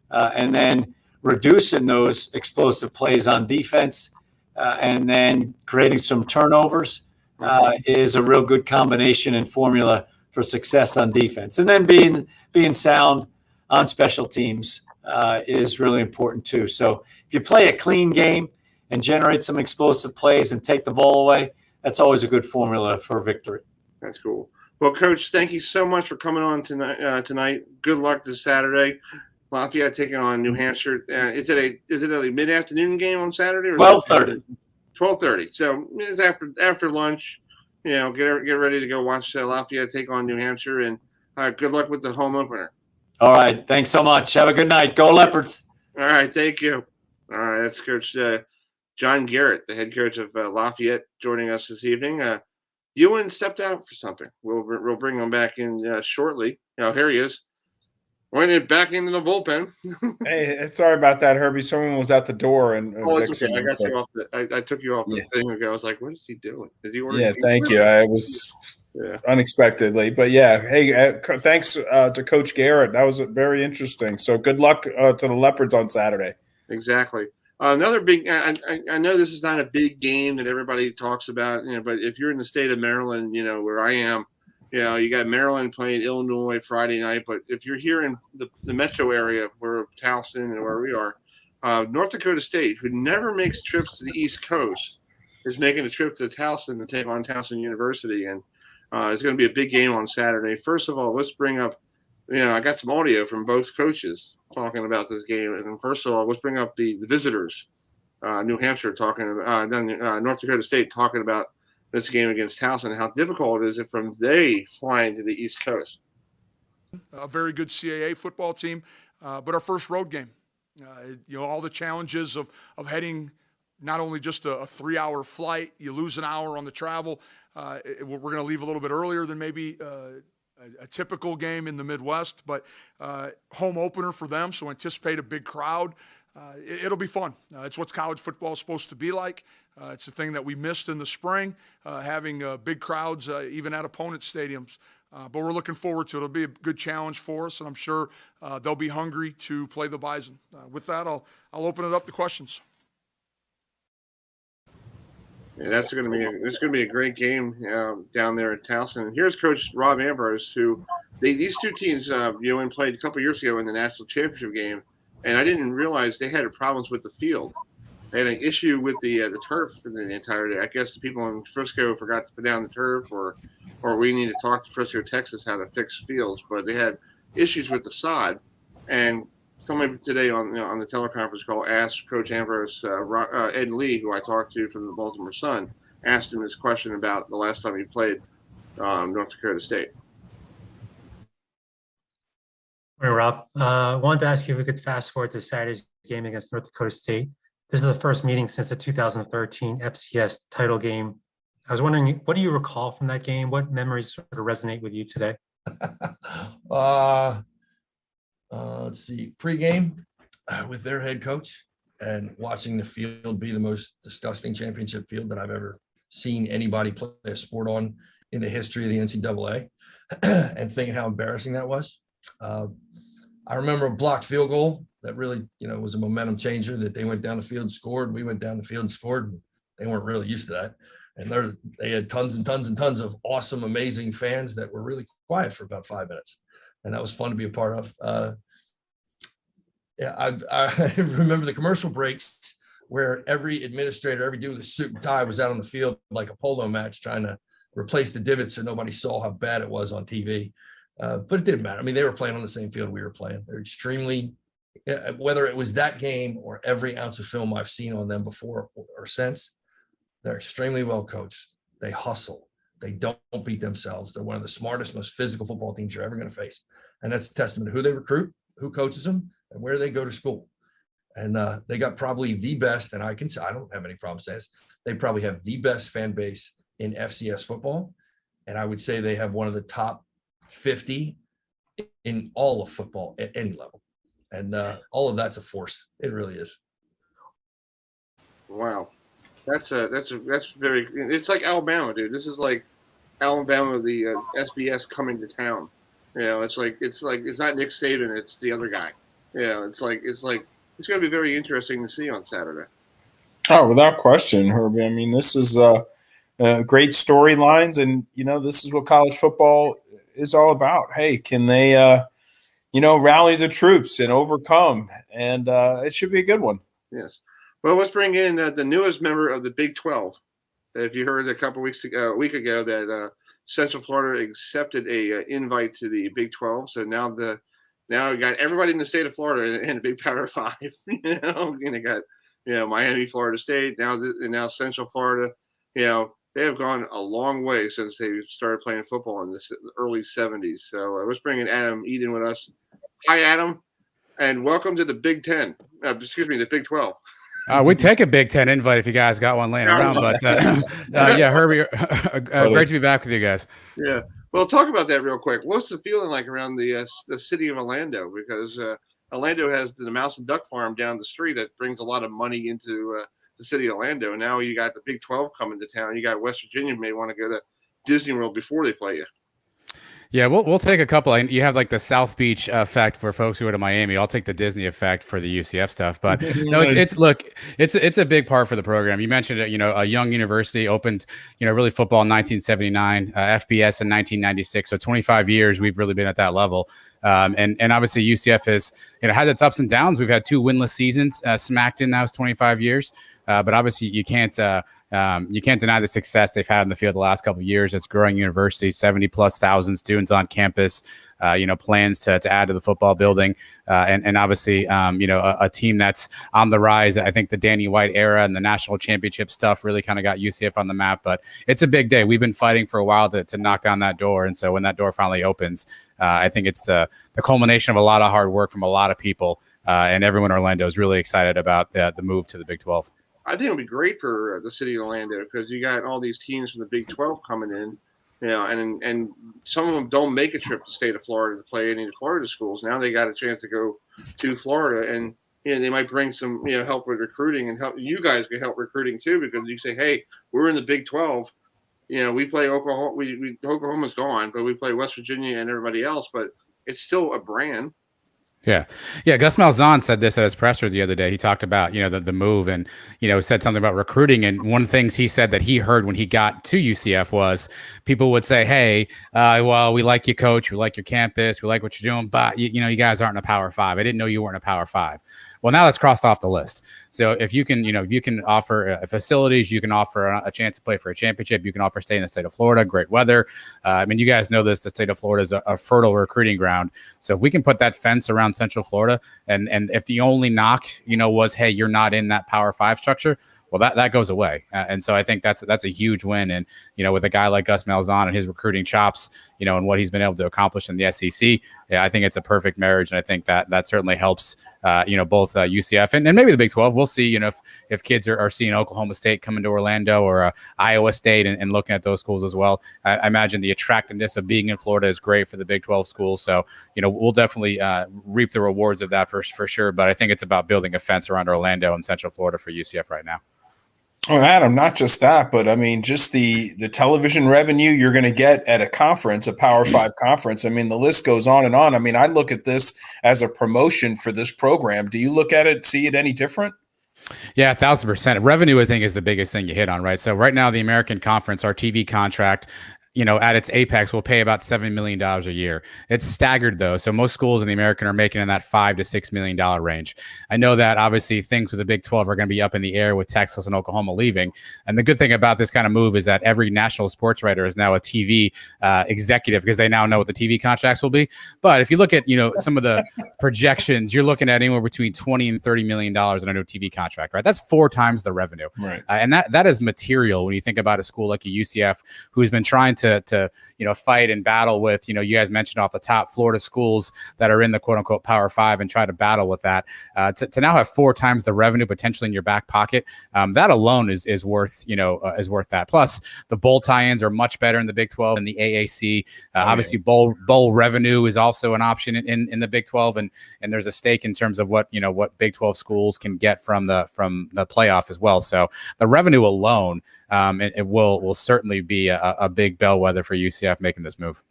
And then reducing those explosive plays on defense and then creating some turnovers is a real good combination and formula for success on defense. And then being sound on special teams is really important too. So if you play a clean game and generate some explosive plays and take the ball away, that's always a good formula for victory. That's cool. Well, Coach, thank you so much for coming on tonight. Good luck this Saturday. Lafayette taking on New Hampshire. Is it a mid-afternoon game on Saturday? 12:30. 12:30. So it's after lunch. Get ready to go watch Lafayette take on New Hampshire, and good luck with the home opener. All right. Thanks so much. Have a good night. Go Leopards. All right. Thank you. All right. That's Coach John Garrett, the head coach of Lafayette, joining us this evening. Ewan stepped out for something. We'll bring him back in shortly. Here he is. Went back into the bullpen. Hey, sorry about that, Herbie. Someone was at the door and It's okay. I took you off the thing ago. I was like, "What is he doing? Is he ordering?" Yeah, thank you. I was unexpectedly, but yeah. Hey, thanks to Coach Garrett. That was very interesting. So good luck to the Leopards on Saturday. Exactly. Another big. I know this is not a big game that everybody talks about, but if you're in the state of Maryland, where I am. You got Maryland playing Illinois Friday night, but if you're here in the metro area where Towson and where we are, North Dakota State, who never makes trips to the East Coast, is making a trip to Towson to take on Towson University, and it's going to be a big game on Saturday. First of all, let's bring up, I got some audio from both coaches talking about this game, and first of all, let's bring up the visitors, New Hampshire talking about North Dakota State talking about this game against Towson. How difficult is it from they flying to the East Coast? A very good CAA football team, but our first road game. All the challenges of heading not only just a 3-hour flight, you lose an hour on the travel. We're going to leave a little bit earlier than maybe a typical game in the Midwest, but home opener for them, so anticipate a big crowd. It'll be fun. It's what college football is supposed to be like. It's the thing that we missed in the spring, having big crowds even at opponent stadiums. But we're looking forward to it. It'll be a good challenge for us, and I'm sure they'll be hungry to play the Bison. With that, I'll open it up to questions. Yeah, it's going to be a great game down there at Towson. And here's Coach Rob Ambrose, who these two teams played a couple years ago in the national championship game, and I didn't realize they had problems with the field. They had an issue with the turf for the entire day. I guess the people in Frisco forgot to put down the turf, or we need to talk to Frisco, Texas, how to fix fields. But they had issues with the sod. And somebody today on the teleconference call asked Coach Ambrose, Ed Lee, who I talked to from the Baltimore Sun, asked him this question about the last time he played North Dakota State. Hey, Rob. I wanted to ask you if we could fast forward to Saturday's game against North Dakota State. This is the first meeting since the 2013 FCS title game. I was wondering, what do you recall from that game? What memories sort of resonate with you today? Let's see, pregame with their head coach and watching the field be the most disgusting championship field that I've ever seen anybody play a sport on in the history of the NCAA, and thinking how embarrassing that was. I remember a blocked field goal that really, was a momentum changer, that they went down the field and scored. We went down the field and scored. And they weren't really used to that. And they had tons and tons and tons of awesome, amazing fans that were really quiet for about 5 minutes. And that was fun to be a part of. I remember the commercial breaks where every administrator, every dude with a suit and tie was out on the field like a polo match trying to replace the divots so nobody saw how bad it was on TV. But it didn't matter. I mean, they were playing on the same field we were playing. They're extremely, whether it was that game or every ounce of film I've seen on them before or since, they're extremely well coached. They hustle. They don't beat themselves. They're one of the smartest, most physical football teams you're ever going to face. And that's a testament to who they recruit, who coaches them, and where they go to school. And they got probably the best, and I don't have any problem saying this, they probably have the best fan base in FCS football. And I would say they have one of the top 50 in all of football at any level. And all of that's a force. It really is. Wow. That's very, it's like Alabama, dude. This is like Alabama, the SBS coming to town. It's not Nick Saban, it's the other guy. It's going to be very interesting to see on Saturday. Oh, without question, Herbie. I mean, this is great storylines, and this is what college football is all about. Hey, can they, rally the troops and overcome? And it should be a good one. Yes. Well, let's bring in the newest member of the Big 12. if you heard a week ago that Central Florida accepted a invite to the Big 12, so now we got everybody in the state of Florida in a big Power 5. You know, and they got Miami, Florida State, now Central Florida. You know, they have gone a long way since they started playing football in the early 70s. So let's bring in Adam Eden with us. Hi, Adam, and welcome to the Big 10. The Big 12. We'd take a Big Ten invite if you guys got one laying around. But yeah, Herbie, great to be back with you guys. Yeah. Well, talk about that real quick. What's the feeling like around the city of Orlando? Because Orlando has the Mouse and Duck Farm down the street that brings a lot of money into the city of Orlando. Now you got the Big 12 coming to town. You got West Virginia may want to go to Disney World before they play you. Yeah, we'll take a couple. You have like the South Beach effect for folks who go to Miami. I'll take the Disney effect for the UCF stuff. But no, it's a big part for the program. You mentioned it. A young university opened, really football in 1979, FBS in 1996. So 25 years we've really been at that level. And obviously UCF has had its ups and downs. We've had 2 winless seasons smacked in those 25 years. But obviously you can't deny the success they've had in the field the last couple of years. It's growing university, 70,000+ students on campus, plans to add to the football building. And obviously, a team that's on the rise. I think the Danny White era and the national championship stuff really kind of got UCF on the map, but it's a big day. We've been fighting for a while to knock down that door. And so when that door finally opens, I think it's the culmination of a lot of hard work from a lot of people. And everyone in Orlando is really excited about the move to the Big 12. I think it'll be great for the city of Orlando because you got all these teams from the Big 12 coming in, and some of them don't make a trip to the state of Florida to play any of the Florida schools. Now they got a chance to go to Florida, and they might bring some help with recruiting, and help you guys can help recruiting too, because you say, hey, we're in the Big 12. We play Oklahoma. Oklahoma's gone, but we play West Virginia and everybody else, but it's still a brand. Yeah. Gus Malzahn said this at his presser the other day. He talked about, the move and, said something about recruiting. And one of the things he said that he heard when he got to UCF was people would say, hey, well, we like you, coach. We like your campus. We like what you're doing. But, you guys aren't a Power 5. I didn't know you weren't a Power 5. Well, now that's crossed off the list. So if you can, you can offer facilities, you can offer a chance to play for a championship. You can offer stay in the state of Florida, great weather. You guys know this, the state of Florida is a fertile recruiting ground. So if we can put that fence around Central Florida and if the only knock, was, hey, you're not in that Power 5 structure, well, that goes away. And so I think that's a huge win. And, with a guy like Gus Malzahn and his recruiting chops, and what he's been able to accomplish in the SEC, I think it's a perfect marriage. And I think that certainly helps, both UCF and maybe the Big 12. We'll see, if kids are seeing Oklahoma State coming to Orlando or Iowa State and looking at those schools as well. I imagine the attractiveness of being in Florida is great for the Big 12 schools. So, we'll definitely reap the rewards of that for sure. But I think it's about building a fence around Orlando and Central Florida for UCF right now. Oh, Adam, not just that, but just the television revenue you're going to get at a conference, a Power 5 conference. The list goes on and on. I look at this as a promotion for this program. Do you look at it, see it any different? Yeah, 1,000%. Revenue, I think, is the biggest thing you hit on, right? So right now, the American Conference, our TV contract, at its apex will pay about $7 million a year. It's staggered though. So most schools in the American are making in that $5 to $6 million range. I know that obviously things with the Big 12 are going to be up in the air with Texas and Oklahoma leaving. And the good thing about this kind of move is that every national sports writer is now a TV executive because they now know what the TV contracts will be. But if you look at, some of the projections, you're looking at anywhere between $20 and $30 million in a new TV contract, right? That's 4 times the revenue. Right. And that is material when you think about a school like a UCF who's been trying to fight and battle with, you guys mentioned off the top Florida schools that are in the quote unquote Power 5 and try to battle with that. To now have 4 times the revenue potentially in your back pocket, that alone is worth that. Plus the bowl tie-ins are much better in the Big 12 and the AAC. Obviously bowl revenue is also an option in the Big 12 and there's a stake in terms of what Big 12 schools can get from the playoff as well. So the revenue alone, it will certainly be a big bellwether for UCF making this move.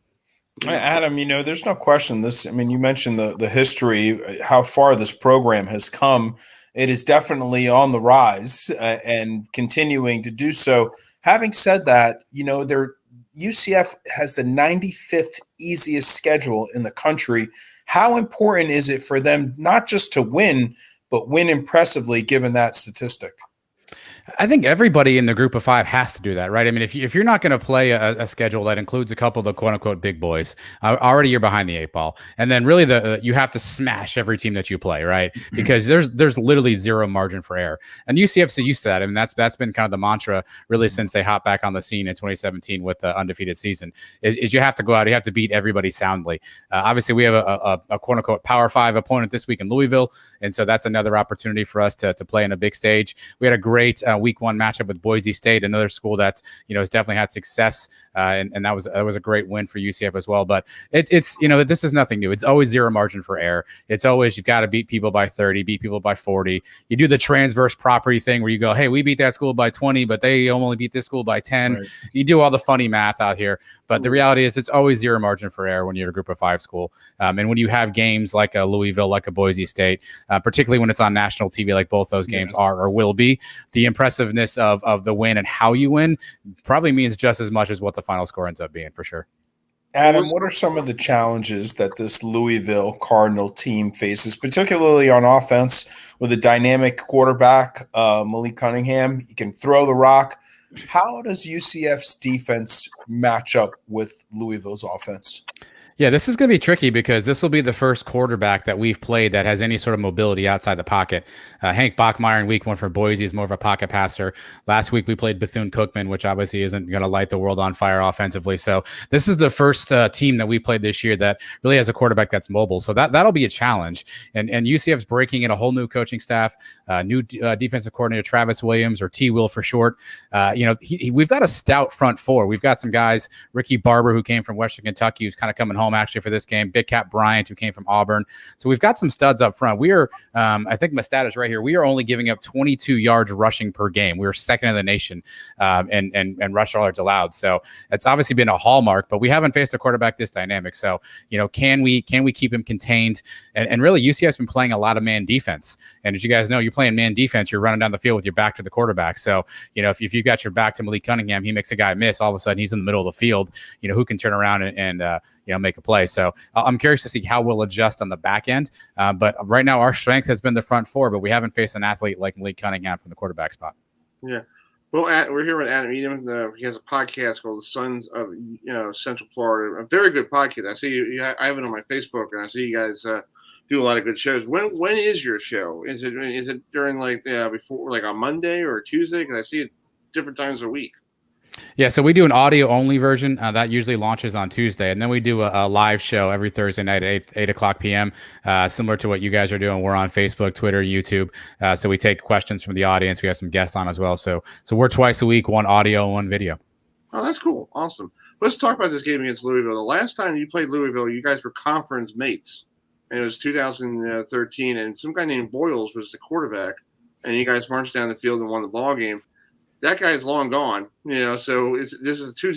Adam, there's no question this. You mentioned the history, how far this program has come. It is definitely on the rise and continuing to do so. Having said that, UCF has the 95th easiest schedule in the country. How important is it for them not just to win, but win impressively given that statistic? I think everybody in the group of five has to do that, right? I mean, if you're not going to play a schedule that includes a couple of the quote unquote big boys, already you're behind the eight ball, and then really you have to smash every team that you play, right? Because there's literally zero margin for error, and UCF's used to that. I mean, that's been kind of the mantra really since they hopped back on the scene in 2017 with the undefeated season. Is you have to go out, you have to beat everybody soundly. Obviously, we have a quote unquote Power 5 opponent this week in Louisville, and so that's another opportunity for us to play in a big stage. We had a great week one matchup with Boise State, another school that has definitely had success, and that was a great win for UCF as well. But it's this is nothing new. It's always zero margin for error. It's always you've got to beat people by 30, beat people by 40. You do the transverse property thing where you go, hey, we beat that school by 20, but they only beat this school by 10. Right. You do all the funny math out here, but the reality is it's always zero margin for error when you're a group of five school, and when you have games like a Louisville, like a Boise State, particularly when it's on national TV, like both those games are or will be, the impressiveness of the win and how you win probably means just as much as what the final score ends up being, for sure. Adam, what are some of the challenges that this Louisville Cardinal team faces, particularly on offense with a dynamic quarterback, Malik Cunningham? He can throw the rock. How does UCF's defense match up with Louisville's offense? Yeah, this is going to be tricky because this will be the first quarterback that we've played that has any sort of mobility outside the pocket. Hank Bachmeier in week one for Boise is more of a pocket passer. Last week we played Bethune-Cookman, which obviously isn't going to light the world on fire offensively. So this is the first team that we played this year that really has a quarterback that's mobile. So that'll be a challenge. And UCF's breaking in a whole new coaching staff, new defensive coordinator Travis Williams, or T-Will for short. We've got a stout front four. We've got some guys, Ricky Barber, who came from Western Kentucky, who's kind of coming home actually for this game. Big Cat Bryant, who came from Auburn. So we've got some studs up front. We are, I think my stat is right here. We are only giving up 22 yards rushing per game. We are second in the nation and rush yards allowed. So it's obviously been a hallmark, but we haven't faced a quarterback this dynamic. So, can we keep him contained? And really, UCF's been playing a lot of man defense. And as you guys know, you're playing man defense, you're running down the field with your back to the quarterback. So, if you've got your back to Malik Cunningham, he makes a guy miss, all of a sudden he's in the middle of the field, who can turn around and make a play. So I'm curious to see how we'll adjust on the back end. But right now, our strength has been the front four, but we haven't faced an athlete like Malik Cunningham from the quarterback spot. Yeah. Well, we're here with Adam Edom. He has a podcast called The Sons of Central Florida. A very good podcast. I see I have it on my Facebook, and I see you guys do a lot of good shows. When is your show? Is it during before, like on Monday or Tuesday? Because I see it different times a week. Yeah, so we do an audio only version that usually launches on Tuesday, and then we do a live show every Thursday night at 8 o'clock p.m. Similar to what you guys are doing. We're on Facebook, Twitter, YouTube. So we take questions from the audience. We have some guests on as well. So we're twice a week, one audio, one video. Oh, that's cool. Awesome. Let's talk about this game against Louisville. The last time you played Louisville, you guys were conference mates, and it was 2013, and some guy named Boyles was the quarterback, and you guys marched down the field and won the ball game. That guy's long gone, so this is two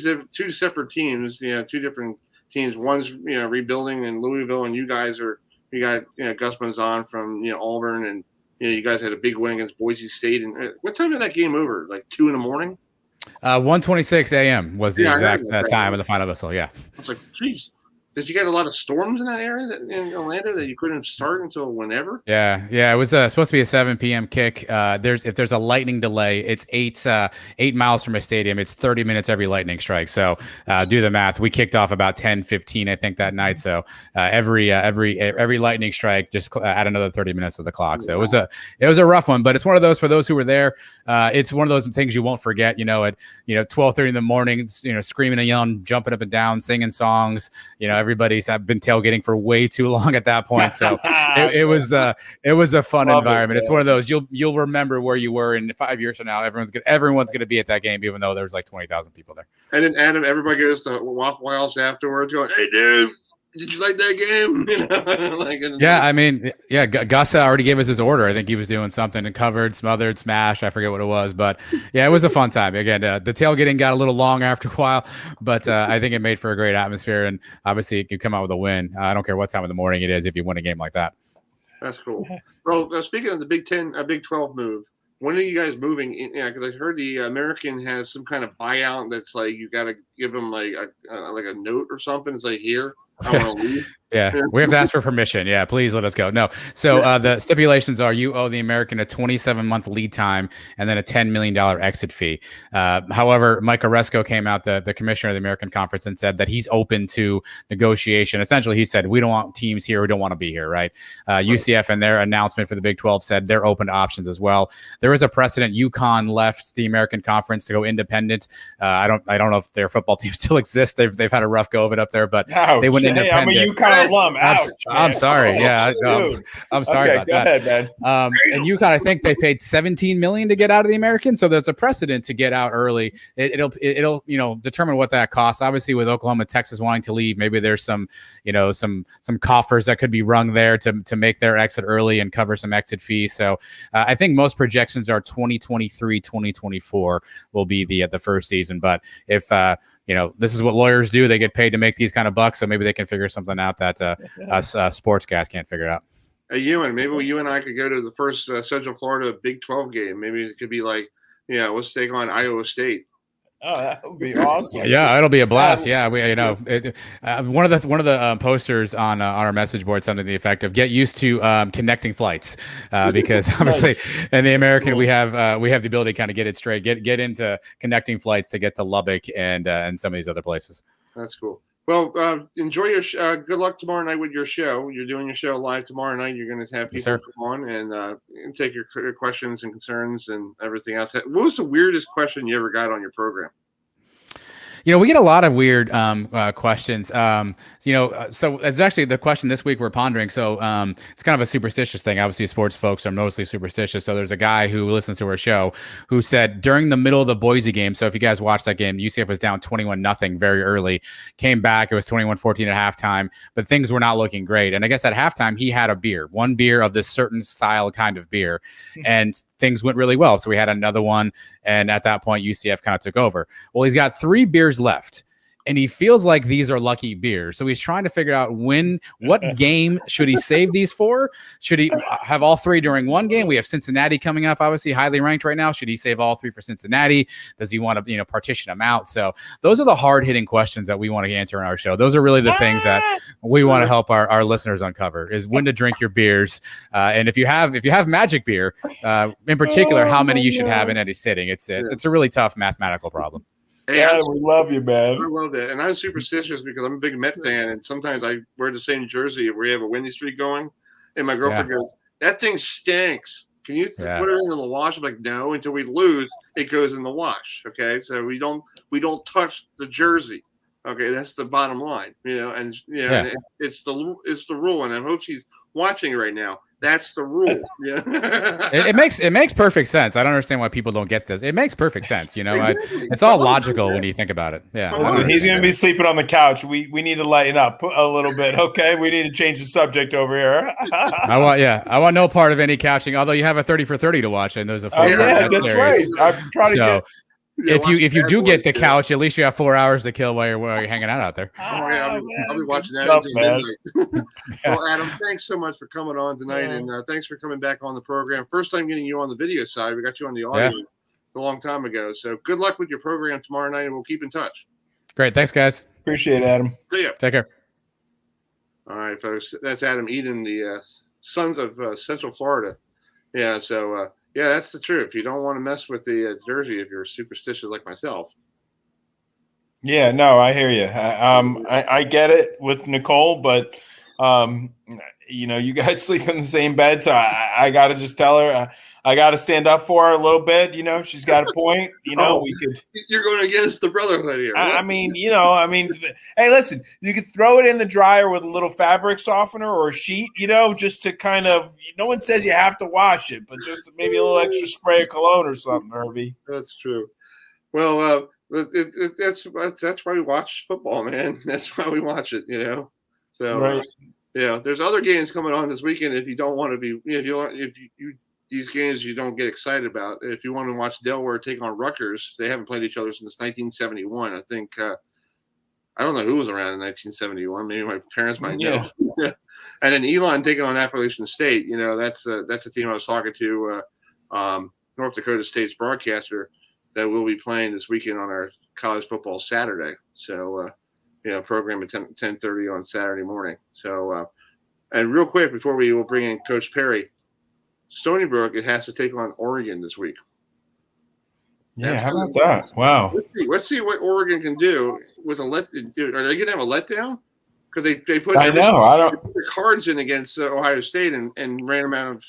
separate teams, two different teams. One's, rebuilding in Louisville, and you got Gus Malzahn from, Auburn, and, you guys had a big win against Boise State. And what time did that game over? Like 2 a.m? 1:26 a.m. was the exact time of the final whistle. Yeah. I was like, geez. Did you get a lot of storms in that area in Orlando that you couldn't start until whenever? Yeah. It was supposed to be a 7 p.m. kick. If there's a lightning delay, it's 8 miles from a stadium. It's 30 minutes every lightning strike. So do the math. We kicked off about 10:15, I think, that night. So every lightning strike just add another 30 minutes to the clock. So it was a rough one, but it's one of those for those who were there. It's one of those things you won't forget. At 12:30 in the morning, screaming and yelling, jumping up and down, singing songs. Everybody's been tailgating for way too long at that point. So it was a fun environment. It's one of those you'll remember where you were in 5 years from now. Everyone's going to be at that game, even though there's like 20,000 people there. And then Adam, everybody goes to Waffle House afterwards, going, "Hey, dude, did you like that game?" Gus already gave us his order. I think he was doing something and covered, smothered, smashed. I forget what it was, but yeah, it was a fun time. Again, the tailgating got a little long after a while, but I think it made for a great atmosphere. And obviously, you come out with a win. I don't care what time of the morning it is if you win a game like that. That's cool. Well, speaking of the Big 10, Big 12 move, when are you guys moving? Because I heard the American has some kind of buyout that's like you got to give them like a note or something. It's like, here, I want to leave. Yeah, we have to ask for permission. Yeah, please let us go. No. So the stipulations are you owe the American a 27-month lead time and then a $10 million exit fee. However, Mike Oresco came out, the commissioner of the American Conference, and said that he's open to negotiation. Essentially, he said, we don't want teams here who don't want to be here, right? UCF in their announcement for the Big 12 said they're open to options as well. There is a precedent. UConn left the American Conference to go independent. I don't know if their football team still exists. They've had a rough go of it up there, but they went independent. I'm a UConn alum. Ouch, I'm sorry. Yeah, I'm sorry about that. Ahead, man. And UConn, I think they paid $17 million to get out of the American, so there's a precedent to get out early. It'll determine what that costs. Obviously, with Oklahoma, Texas wanting to leave, maybe there's some coffers that could be rung there to make their exit early and cover some exit fees. So I think most projections are 2023, 2024 will be the first season. But if this is what lawyers do, they get paid to make these kind of bucks, so maybe they can figure something out that us sports guys can't figure it out. Hey, Ewan, maybe you and I could go to the first Central Florida Big 12 game. Maybe it could be like, let's take on Iowa State. Oh, that would be awesome. Yeah, it'll be a blast. Yeah, one of the posters on our message board, something to the effect of "Get used to connecting flights," because obviously in the American we have the ability to kind of get it straight, get into connecting flights to get to Lubbock and some of these other places. That's cool. Well, enjoy your good luck tomorrow night with your show. You're doing your show live tomorrow night. You're going to have people come on and take your questions and concerns and everything else. What was the weirdest question you ever got on your program? We get a lot of weird questions. So it's actually the question this week we're pondering. So it's kind of a superstitious thing. Obviously, sports folks are mostly superstitious. So there's a guy who listens to our show who said during the middle of the Boise game, so if you guys watched that game, UCF was down 21-0 very early, came back. It was 21-14 at halftime, but things were not looking great. And I guess at halftime, he had one beer of this certain style kind of beer, and things went really well. So we had another one. And at that point, UCF kind of took over. Well, he's got 3 beers left, and he feels like these are lucky beers. So he's trying to figure out what game should he save these for? Should he have all 3 during one game? We have Cincinnati coming up, obviously highly ranked right now. Should he save all 3 for Cincinnati? Does he want to, partition them out? So those are the hard hitting questions that we want to answer in our show. Those are really the things that we want to help our listeners uncover, is when to drink your beers. And if you have magic beer, in particular, how many you should have in any sitting. It's a really tough mathematical problem. Hey, we love you, man. I love that. And I'm superstitious because I'm a big Met fan, and sometimes I wear the same jersey if we have a windy streak going. And my girlfriend goes, "That thing stinks. Can you put it in the wash?" I'm like, "No, until we lose, it goes in the wash." Okay, so we don't touch the jersey. Okay, that's the bottom line. And it's the rule, and I hope she's watching right now. That's the rule. Yeah. it makes perfect sense. I don't understand why people don't get this. It makes perfect sense. Exactly. It's all logical when you think about it. Yeah. Listen, he's going to be sleeping on the couch. We need to lighten up a little bit. Okay. We need to change the subject over here. I want no part of any couching, although you have a 30 for 30 to watch, and there's a 4 that's series. Right. I'm trying to get. If you do get the couch, at least you have 4 hours to kill while you're hanging out there. I'll be watching that until midnight. Well, Adam, thanks so much for coming on tonight, and thanks for coming back on the program. First time getting you on the video side. We got you on the audio a long time ago. So good luck with your program tomorrow night, and we'll keep in touch. Great. Thanks, guys. Appreciate it, Adam. See ya. Take care. All right, folks. That's Adam Eden, the Sons of Central Florida. Yeah, so that's the truth. You don't want to mess with the jersey if you're superstitious like myself. Yeah, no, I hear you. I get it with Nicole, but you guys sleep in the same bed, so I got to just tell her I got to stand up for her a little bit. She's got a point. We could. You're going against the brotherhood here. I mean, hey, listen, you could throw it in the dryer with a little fabric softener or a sheet, just to kind of. No one says you have to wash it, but just maybe a little extra spray of cologne or something, Herbie. That's true. Well, that's why we watch football, man. That's why we watch it, So, right. There's other games coming on this weekend. If you don't want to be, these games you don't get excited about. If you want to watch Delaware take on Rutgers, they haven't played each other since 1971. I think I don't know who was around in 1971. Maybe my parents might know. Yeah. And then Elon taking on Appalachian State. That's a team I was talking to North Dakota State's broadcaster that will be playing this weekend on our college football Saturday. So program at 10:30 on Saturday morning. So, and real quick before we will bring in Coach Perry, Stony Brook, it has to take on Oregon this week. Yeah, how about that? Wow. Let's see what Oregon can do with a let. Are they going to have a letdown? Because they put I don't put the cards in against Ohio State and ran them out of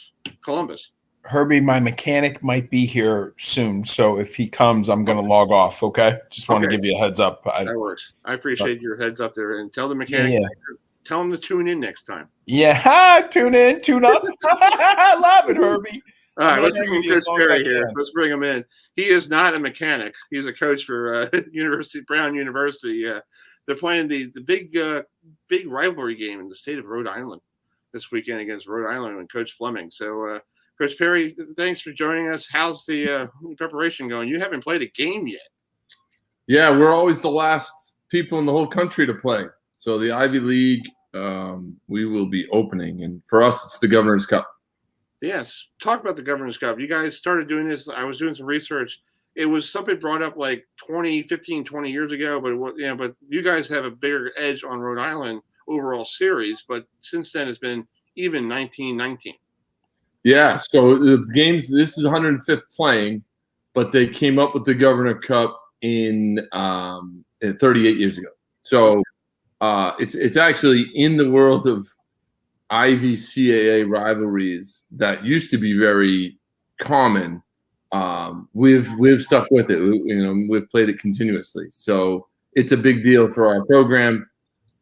Columbus. Herbie, my mechanic might be here soon, so if he comes, I'm going to log off. Okay, just want to give you a heads up. That works. I appreciate your heads up there, and tell the mechanic. Yeah. Tell him to tune in next time. Yeah, tune in, tune up. I love it, Herbie. All right, let's bring Coach Perry here. Let's bring him in. He is not a mechanic. He's a coach for Brown University. They're playing the big rivalry game in the state of Rhode Island this weekend against Rhode Island and Coach Fleming. So, Coach Perry, thanks for joining us. How's the preparation going? You haven't played a game yet. Yeah, we're always the last people in the whole country to play. So the Ivy League, we will be opening. And for us, it's the Governor's Cup. Yes. Talk about the Governor's Cup. You guys started doing this. I was doing some research. It was something brought up like 20 years ago. But you guys have a bigger edge on Rhode Island overall series. But since then, it's been even 19-19. Yeah, so the games, this is 105th playing, but they came up with the Governor Cup in 38 years ago. So it's actually in the world of Ivy CAA rivalries that used to be very common. We've stuck with it. We've played it continuously. So it's a big deal for our program,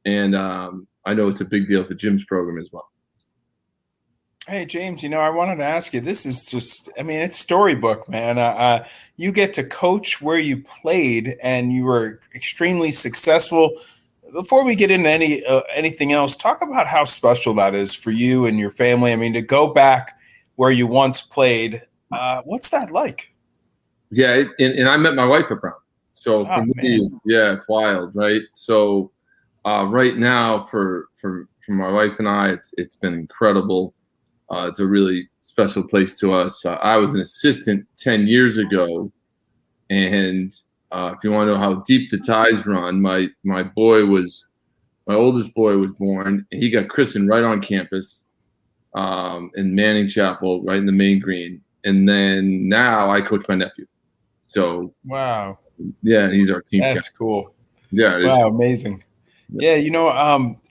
and I know it's a big deal for Jim's program as well. Hey, James, I wanted to ask you, this is just, it's storybook, man. You get to coach where you played, and you were extremely successful. Before we get into anything else, talk about how special that is for you and your family. To go back where you once played, what's that like? Yeah, and I met my wife at Brown. So for me, it's wild, right? So right now for my wife and I, it's been incredible. It's a really special place to us. I was an assistant 10 years ago, and if you want to know how deep the ties run, my oldest boy was born, and he got christened right on campus in Manning Chapel, right in the main green. And then now I coach my nephew. So wow, yeah, he's our team. That's cool. Yeah, it is. Wow, amazing. Yeah,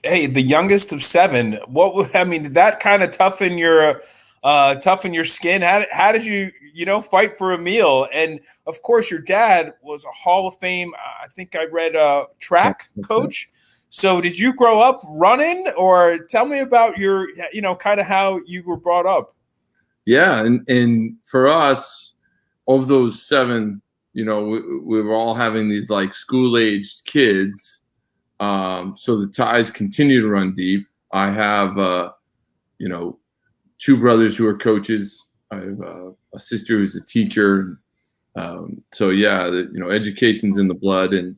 hey, the youngest of 7. Did that kind of toughen your skin? How did you fight for a meal? And of course, your dad was a Hall of Fame. I think I read track coach. So did you grow up running, or tell me about your, kind of how you were brought up? Yeah, and for us, of those 7, we were all having these like school-aged kids. So the ties continue to run deep. I have, 2 brothers who are coaches. I have a sister who's a teacher. So yeah, education's in the blood. And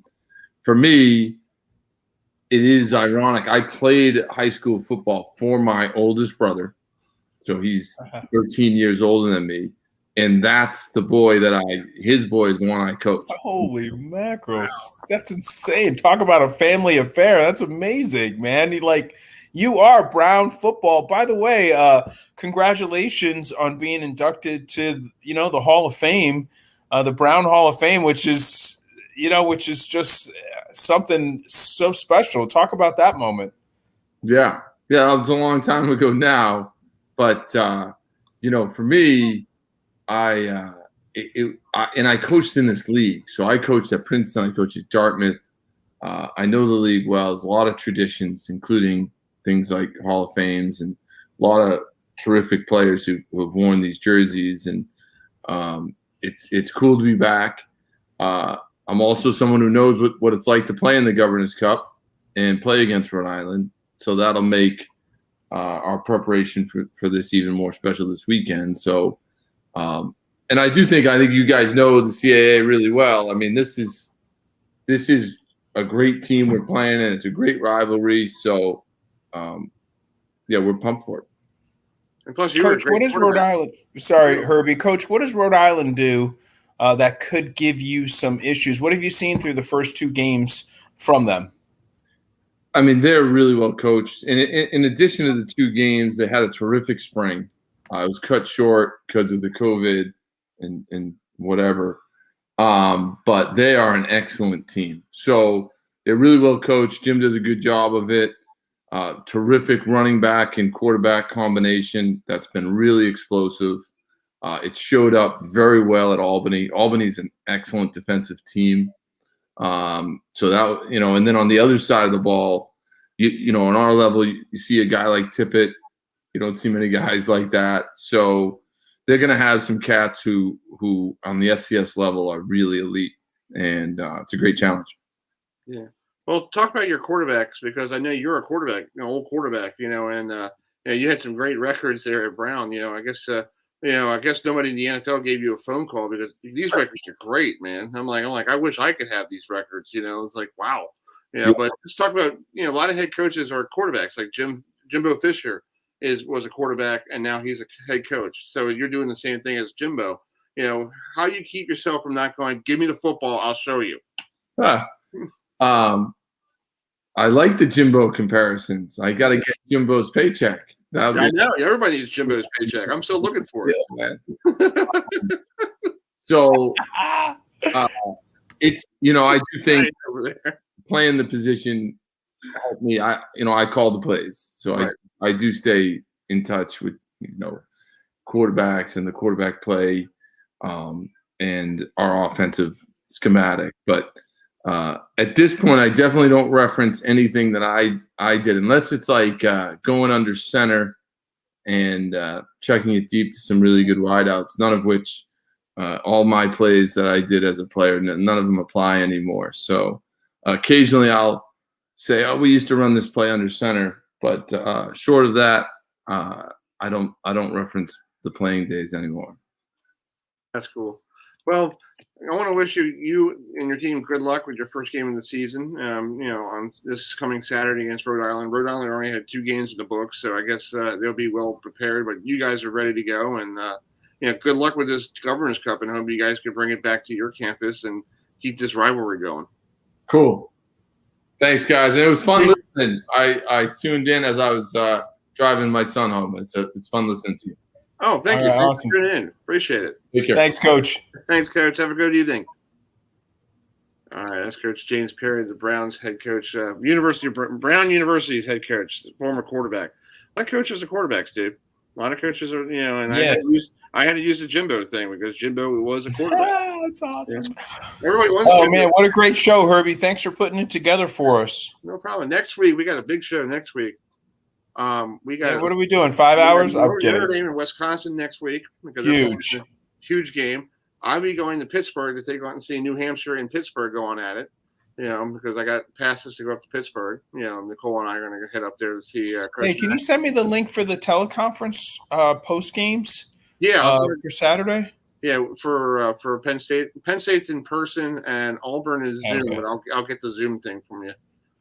for me, it is ironic. I played high school football for my oldest brother. So he's 13 years older than me. And that's the boy his boy is the one I coach. Holy mackerel. That's insane. Talk about a family affair. That's amazing, man. You are Brown football. By the way, congratulations on being inducted to, the Hall of Fame, the Brown Hall of Fame, which is just something so special. Talk about that moment. Yeah. Yeah. It was a long time ago now, but, for me, I coached in this league. So I coached at Princeton. I coached at Dartmouth. I know the league well. There's a lot of traditions, including things like Hall of Fames and a lot of terrific players who have worn these jerseys. And it's cool to be back. I'm also someone who knows what it's like to play in the Governor's Cup and play against Rhode Island. So that'll make our preparation for this even more special this weekend. So, and I think you guys know the CAA really well. This is a great team we're playing, and it's a great rivalry. So, we're pumped for it. And plus, Coach, what does Rhode Island? Sorry, Herbie. Coach, what does Rhode Island do that could give you some issues? What have you seen through the first 2 games from them? I mean, they're really well coached. And in addition to the 2 games, they had a terrific spring. It was cut short because of the COVID and whatever. But they are an excellent team. So they're really well coached. Jim does a good job of it. Terrific running back and quarterback combination that's been really explosive. It showed up very well at Albany. Albany's an excellent defensive team. So that, and then on the other side of the ball, on our level, you see a guy like Tippett. You don't see many guys like that. So they're going to have some cats who on the FCS level are really elite, and it's a great challenge. Yeah. Well, talk about your quarterbacks, because I know you're a quarterback, old quarterback, and you had some great records there at Brown. I guess nobody in the NFL gave you a phone call, because these records are great, man. I'm like, I wish I could have these records. It's like, wow. Yeah. But let's talk about, a lot of head coaches are quarterbacks, like Jimbo Fisher was a quarterback, and now he's a head coach. So you're doing the same thing as Jimbo. How do you keep yourself from not going, give me the football, I'll show you? I like the Jimbo comparisons. I got to get Jimbo's paycheck. I know. Everybody needs Jimbo's paycheck. I'm still looking for it. Yeah, man. So it's, I do think playing the position helped me. I call the plays. So right. I do stay in touch with, quarterbacks and the quarterback play and our offensive schematic. But at this point, I definitely don't reference anything that I did, unless it's like going under center and checking it deep to some really good wideouts, none of which all my plays that I did as a player, none of them apply anymore. So occasionally I'll say, oh, we used to run this play under center, but short of that, I don't reference the playing days anymore. That's cool. Well, I want to wish you and your team good luck with your first game of the season. On this coming Saturday against Rhode Island. Rhode Island already had 2 games in the books, so I guess they'll be well prepared. But you guys are ready to go, and good luck with this Governor's Cup, and hope you guys can bring it back to your campus and keep this rivalry going. Cool. Thanks, guys. And it was fun listening. I tuned in as I was driving my son home. It's fun listening to you. Oh, thank you. Right, Thanks awesome. for tuning in. Appreciate it. Take care. Thanks, Coach. Thanks, Coach. Have a good evening. All right, that's Coach James Perry, the Browns head coach, Brown University's head coach, the former quarterback. A lot of coaches are quarterbacks, dude. A lot of coaches are, and yeah. I had to use the Jimbo thing, because Jimbo was a quarterback. That's awesome. Yeah. Everybody wants Oh, Jimbo. man, what a great show, Herbie. Thanks for putting it together for us. No problem. Next week, we got a big show next week. We got. What are we doing? 5 hours? I'm kidding. Notre Dame in Wisconsin next week, because huge game. I'll be going to Pittsburgh to take on and see New Hampshire and Pittsburgh going at it. Because I got passes to go up to Pittsburgh. Nicole and I are going to head up there to see. Hey, can you send me the link for the teleconference post games? Yeah, for Saturday. Yeah, for Penn State. Penn State's in person, and Auburn is Zoom. Okay. But I'll get the Zoom thing from you.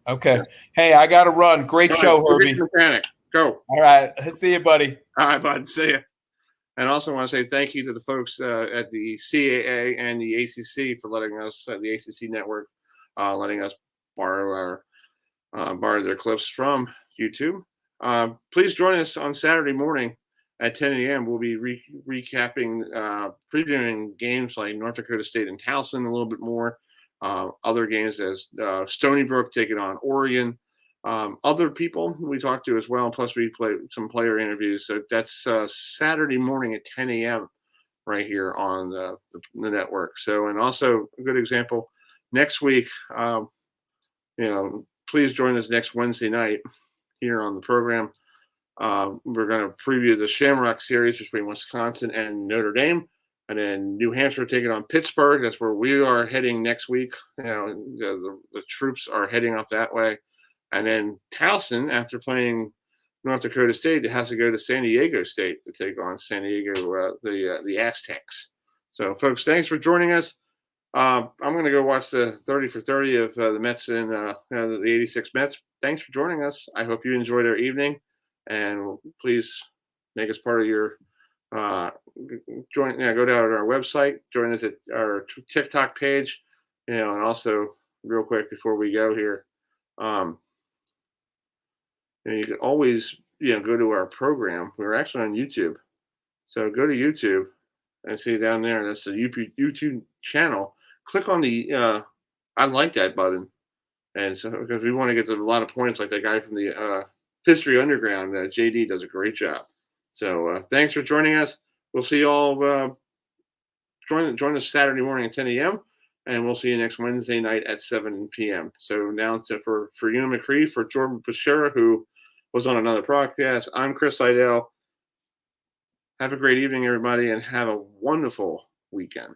Okay. Yeah. Hey, I got to run. Great show, Herbie. Mechanic. Go. All right. See you, buddy. All right, bud. See you. And I also want to say thank you to the folks at the CAA and the ACC for letting us, the ACC network, letting us borrow their clips from YouTube. Please join us on Saturday morning at 10 a.m. We'll be recapping, previewing games like North Dakota State and Towson a little bit more. Other games as Stony Brook taking on Oregon. Other people we talked to as well. Plus, we play some player interviews. So that's Saturday morning at 10 a.m. right here on the network. So, and also a good example next week. Please join us next Wednesday night here on the program. We're going to preview the Shamrock series between Wisconsin and Notre Dame. And then New Hampshire taking on Pittsburgh. That's where we are heading next week. The troops are heading up that way. And then Towson, after playing North Dakota State, it has to go to San Diego State to take on San Diego, the Aztecs. So, folks, thanks for joining us. I'm going to go watch the 30 for 30 of the Mets and the 86 Mets. Thanks for joining us. I hope you enjoyed our evening. And please make us part of your go down to our website, join us at our TikTok page, and also real quick before we go here, you can always, go to our program. We're actually on YouTube. So go to YouTube and see down there, that's the YouTube channel. Click on the I like that button. And so, because we want to get a lot of points like that guy from the History Underground, JD does a great job. So thanks for joining us. We'll see you all. Join us Saturday morning at 10 a.m. And we'll see you next Wednesday night at 7 p.m. So now for Ewan McCree, for Jordan Bashira, who was on another podcast, I'm Chris Heidel. Have a great evening, everybody, and have a wonderful weekend.